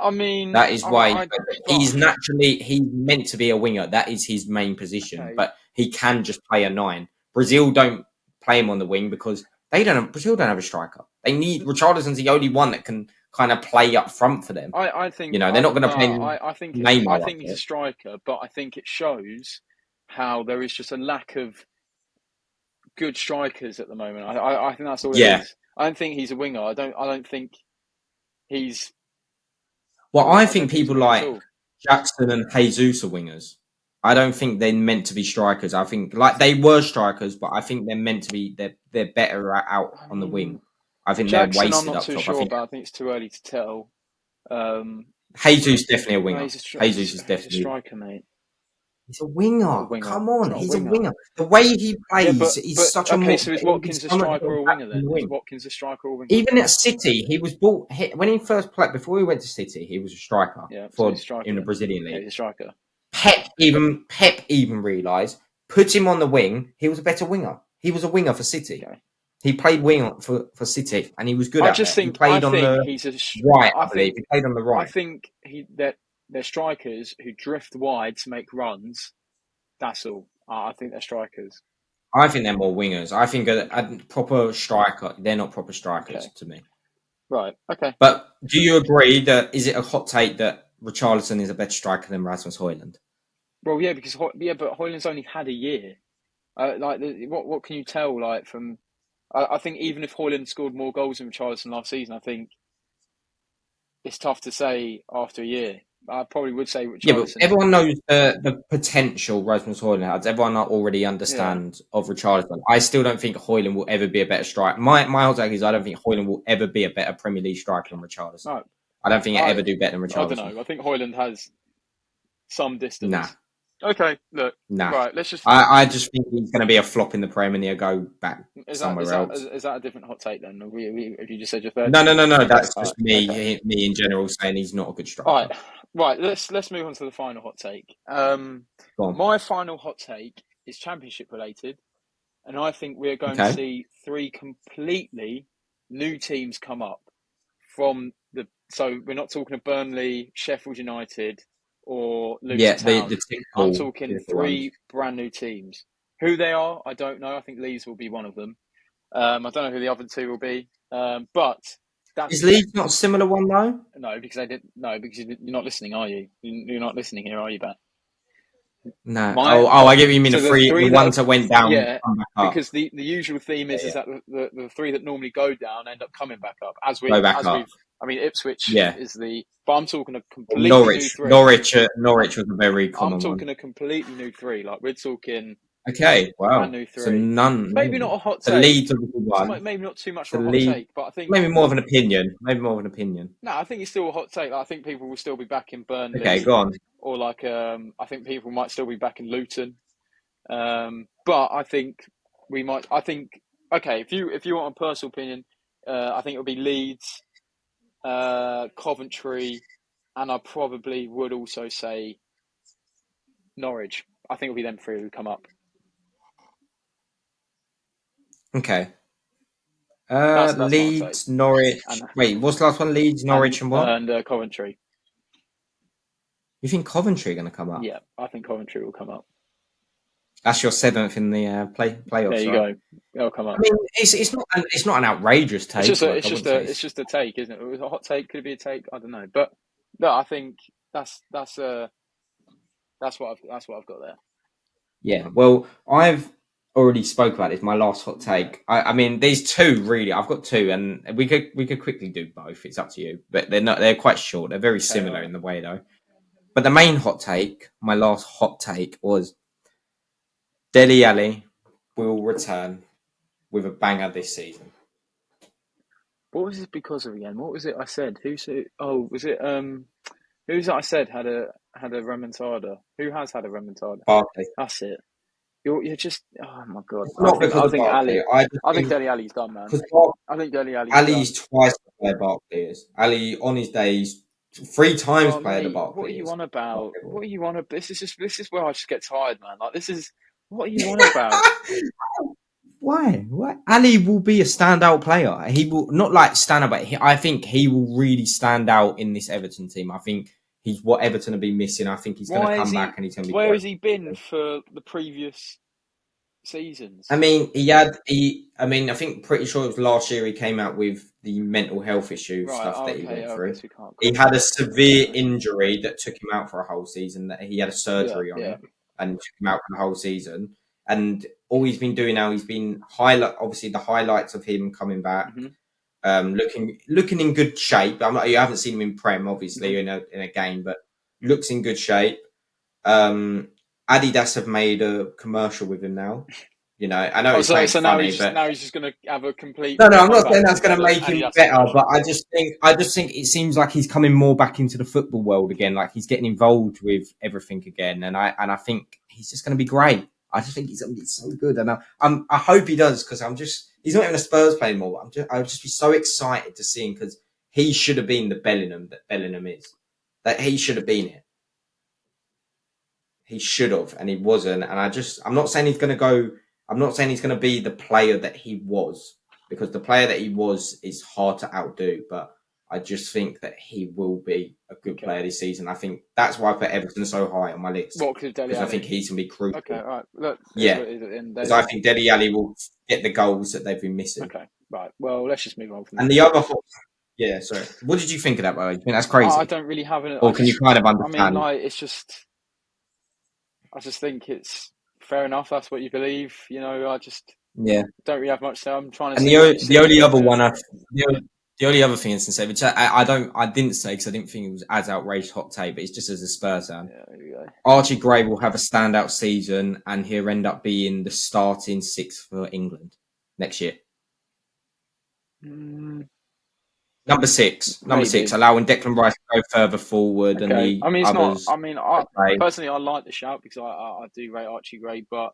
I mean, that is why he's meant to be a winger. That is his main position, okay. But he can just play a 9. Brazil don't play him on the wing because Brazil don't have a striker. They need Richarlison's the only one that can kind of play up front for them. I think they're not going to play. I think he's a striker, but I think it shows how there is just a lack of good strikers at the moment. I think that's all it is. I don't think he's a winger. I don't think he's. Well, I think people like Jackson and Jesus are wingers. I don't think they're meant to be strikers. I think like they were strikers, but I think they're meant to be. They're better out on the wing. I think Jackson, they're wasted I'm not up too top. sure about. I think it's too early to tell. Jesus definitely a winger. No, Jesus is definitely a striker, mate. He's a winger. Come on, he's a winger. The way he plays, he's such a. Okay, so is Watkins a striker or a winger then? Is Watkins a striker or a winger? Even at City, he was bought when he first played. Before he went to City, he was a striker. Yeah, in the Brazilian league. Yeah, he's a striker. Pep even realised, put him on the wing. He was a better winger. He was a winger for City. Okay. He played wing for City, and he was good at it. He played on the right. I believe he played on the right. I think they're strikers who drift wide to make runs. That's all. I think they're strikers. I think they're more wingers. I think a proper striker, they're not proper strikers to me. Right, okay. But do you agree that, is it a hot take that Richarlison is a better striker than Rasmus Højlund? Well, yeah, but Højlund's only had a year. What can you tell, like, from... I think even if Højlund scored more goals than Richarlison last season, I think it's tough to say after a year. I probably would say Richarlison. Yeah, but everyone knows the potential Rasmus Højlund has. Everyone already understands of Richarlison. I still don't think Højlund will ever be a better striker. My whole take is I don't think Højlund will ever be a better Premier League striker than Richarlison. No. I don't think he'll ever do better than Richarlison. I don't know. I think Højlund has some distance. Nah. Okay, look. Nah. Right, let's just... I just think he's going to be a flop in the Prem and he'll go back somewhere else. Is that a different hot take then? If you just said your third? No. That's just me in general saying he's not a good striker. All right. Let's move on to the final hot take. My final hot take is championship related, and I think we're going to see 3 completely new teams come up from the. So we're not talking of Burnley, Sheffield United, or Luton Town. I'm talking 3 brand new teams. Who they are, I don't know. I think Leeds will be one of them. I don't know who the other 2 will be, but. Is Leeds not a similar one though? No, because you're not listening, are you? You're not listening here, are you, Ben? No. I get what you mean. So the ones that went down. Yeah, because the usual theme is that the 3 that normally go down end up coming back up. Ipswich is the. But I'm talking a completely new 3. Norwich was a very common one. I'm talking a completely new 3. Like we're talking. Okay, wow. Brand new 3. So none. Maybe not a hot take. The Leeds of the one. Maybe not too much of a hot take, but I think maybe more of an opinion. No, I think it's still a hot take. I think people will still be back in Burnley. Okay, go on. Or I think people might still be back in Luton. But I think we might. I think if you want a personal opinion, I think it'll be Leeds, Coventry, and I probably would also say Norwich. I think it'll be them 3 who come up. Okay. Leeds, Norwich. Wait, what's the last one? Leeds, Norwich, and what? And Coventry. You think Coventry are going to come up? Yeah, I think Coventry will come up. That's your 7th in the There playoffs, you right? go. It'll come I up. mean, it's not an outrageous take. Like I wouldn't say It's it's just a take, isn't it? It was a hot take. Could it be a take? I don't know. But no, I think that's what I've got there. yeah. Well, I've already spoke about this. My last hot take. I mean, these two really. I've got two, and we could quickly do both. It's up to you. But they're not. They're quite short. They're very Okay, all similar right. in the way though. But the main hot take, my last hot take, was Dele Alli will return with a banger this season. What was it because of again? What was it I said? Who said? Oh, was it who's it I said had a remontada? Who has had a remontada? Barkley. That's it. You're just oh my god. It's not because I of think Barkley. Ali. I just I think think Dele Alli's done, man. because I think Dele Alli's done. Ali's twice the player Barkley is. Ali on his days, three times Oh player the mate, what are Barkley you is. on about? What are you on about? This is where I just get tired, man. Like this is what are you on about? Why? Why? Ali will be a standout player. He will not like stand out, but I think he will really stand out in this Everton team. I think he's what Everton have been missing. I think he's going to Why is come he? back and he's going to be Where great. has he been for the previous seasons? I mean, he had he. I mean, I think pretty sure it was last year he came out with the mental health issue Right. stuff that he Okay. went I through. guess we can't He cross had a that. severe injury that took him out for a whole season. That he had a Yeah. surgery on Yeah. it and took him out for the whole season. And all he's been doing now, he's been highlight. Obviously, the highlights of him coming back, Hmm. looking in good shape. You haven't seen him in Prem, obviously, Hmm. in a game, but looks in good shape. Um, Adidas have made a commercial with him now. You know, I know Oh, it sounds so funny, but now he's just going to have a complete no, I'm not saying comeback that's with going to the make him Adidas better. commercial. But I just think it seems like he's coming more back into the football world again. Like he's getting involved with everything again, and I think he's just going to be great. I just think he's going to be so good, and I hope he does because he's not even a Spurs player anymore. I would just be so excited to see him because he should have been the Bellingham that Bellingham is. That he should have been it. He should have, and he wasn't. And I'm not saying he's going to go. I'm not saying he's going to be the player that he was, because the player that he was is hard to outdo. But I just think that he will be a good player this season. I think that's why I put Everton so high on my list, What, because Dele because I think Alli? he's going to be Okay, crucial. all right. Look, is Yeah, what it is. And because I think Dele Alli will get the goals that they've been missing. okay, right. Well, let's just move on from And that. the other, yeah, sorry. What did you think of that? By the way? You think that's I crazy, don't really have an. or can you kind of I mean, understand? like, it's just. I just think it's fair enough. That's what you believe. You know, I just Yeah. don't really have much to say. I'm trying to And see what you the see, only but other yeah. one the only other thing is to say, which I didn't say because I didn't think it was as outrageous hot take, but it's just as a Spurs fan. Yeah, there you go. Archie Gray will have a standout season, and he'll end up being the starting sixth for England next year. Number six, Maybe. allowing Declan Rice to go further forward and Okay. the I mean, it's not. others. I mean, personally, I like the shout because I do rate Archie Gray, but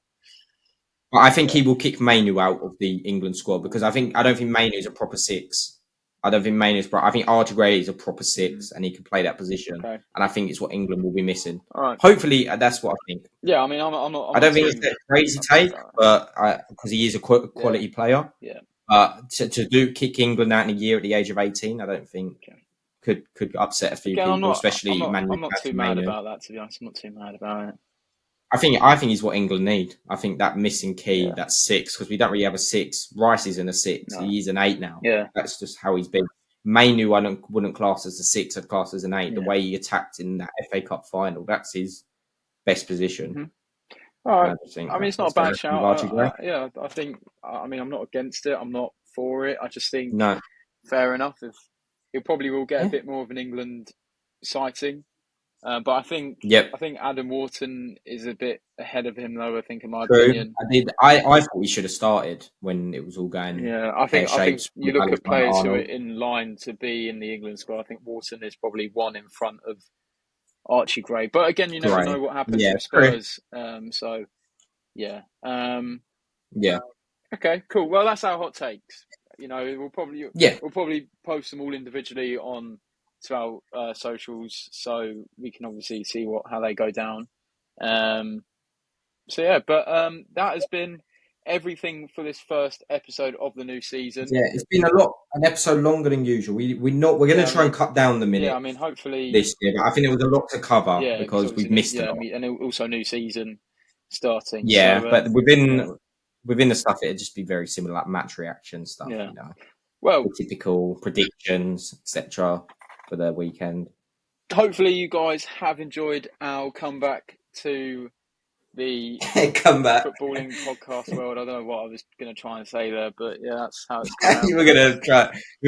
But I think yeah. he will kick Mainu out of the England squad because I don't think Mainu is a proper six. I don't think Mainu is. I think Archie Gray is a proper six, and he can play that position. Okay. And I think it's what England will be missing. All right. Hopefully, that's what I think. Yeah. I mean, I'm I don't not think it's too a crazy upset take, about but because he is a it. quality player. Yeah. But to do kick England out in a year at the age of 18, I don't think Okay. could upset a few Again, people, especially Man I'm not United too mad Mainu. about that. To be honest, I'm not too mad about it. I think he's what England need. I think that missing key, Yeah. that six, because we don't really have a six. Rice is in a six. No. He's an eight now. Yeah. That's just how he's been. Mainu, wouldn't class as a six. I'd class as an eight. Yeah. The way he attacked in that FA Cup final, that's his best position. Mm-hmm. All right. I mean, it's not a bad fair from Archie Gray. shout. Yeah, I think. I mean, I'm not against it. I'm not for it. I just think No. fair enough. If he probably will get a Yeah. bit more of an England sighting, but I think Yep. Adam Wharton is a bit ahead of him, though. I think, in my True. opinion. I thought he should have started when it was all going. Yeah, I think you look at players who are in line to be in the England squad. I think Wharton is probably one in front of Archie Gray. But again, you never know what happens with Spurs. So yeah. Yeah. Okay, cool. Well, that's our hot takes. You know, we'll probably post them all individually on to our socials, so we can obviously see how they go down. So yeah, but that has been everything for this first episode of the new season. Yeah, it's been an episode longer than usual. We're going to try and cut down the minute. Yeah, I mean, hopefully this year, but I think there was a lot to cover because we've missed a lot. and also new season. starting. Yeah, So but within the stuff, it'd just be very similar, like match reaction stuff. yeah. You know, Well, the typical predictions, etc. for the weekend. hopefully you guys have enjoyed our comeback to the Come back. footballing podcast world. I don't know what I was going to try and say there, but yeah, that's how it's come out. You were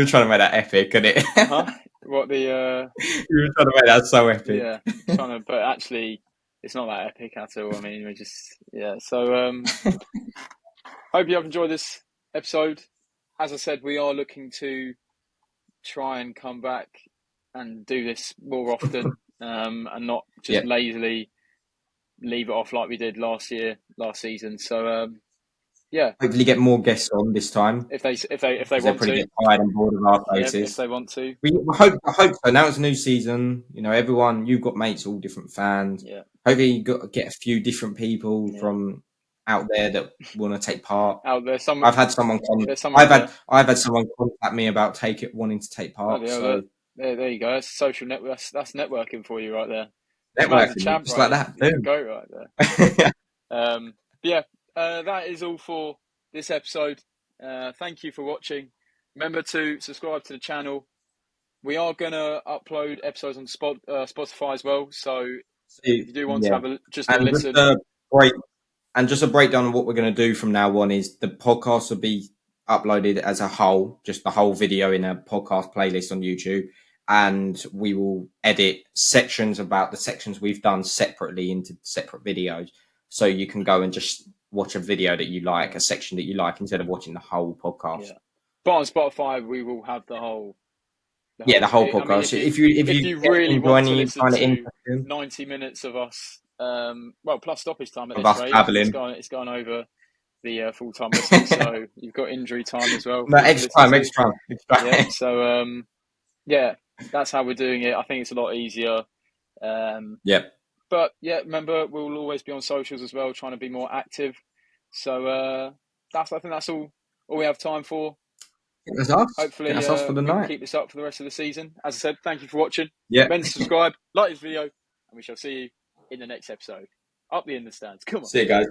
trying to make that epic, isn't it? Huh? What the? You were trying to make that so epic. Yeah, trying to, but actually, it's not that epic at all. I mean, we're just So hope you have enjoyed this episode. As I said, we are looking to try and come back and do this more often, and not just lazily leave it off like we did last season. So yeah, hopefully get more guests on this time. if they They'll want probably to, get tired and bored of our yeah, faces. if they want to, I hope so. Now it's a new season. You know, everyone. You've got mates, all different fans. yeah. Hopefully, you get a few different people from out there that want to take part. Out there, I've had someone. I've had someone contact me about wanting to take part. Oh, so there you go. That's social network. That's networking for you right there. networking, Champ, just right? like that. Boom. Go right there. Yeah, that is all for this episode. Thank you for watching. Remember to subscribe to the channel. We are gonna upload episodes on Spotify as well. So if you do want to have a listen, just a breakdown of what we're going to do from now on is the podcast will be uploaded as a whole, just the whole video in a podcast playlist on YouTube, and we will edit sections about the sections we've done separately into separate videos, so you can go and just watch a video that you like, a section that you like, instead of watching the whole podcast. Yeah. But on Spotify, we will have the whole podcast. I mean, if you really want to listen to interesting 90 minutes of us, plus stoppage time at of this us rate, babbling, it's gone over the full-time listeners. So you've got injury time as well. No, extra time. Yeah. So that's how we're doing it. I think it's a lot easier. But yeah, remember, we'll always be on socials as well, trying to be more active. So I think that's all we have time for. That's us. Hopefully, that's us for the night. Keep this up for the rest of the season. As I said, thank you for watching. Yeah. Remember to subscribe, like this video, and we shall see you in the next episode. Up the In the Stands. Come on. See you guys.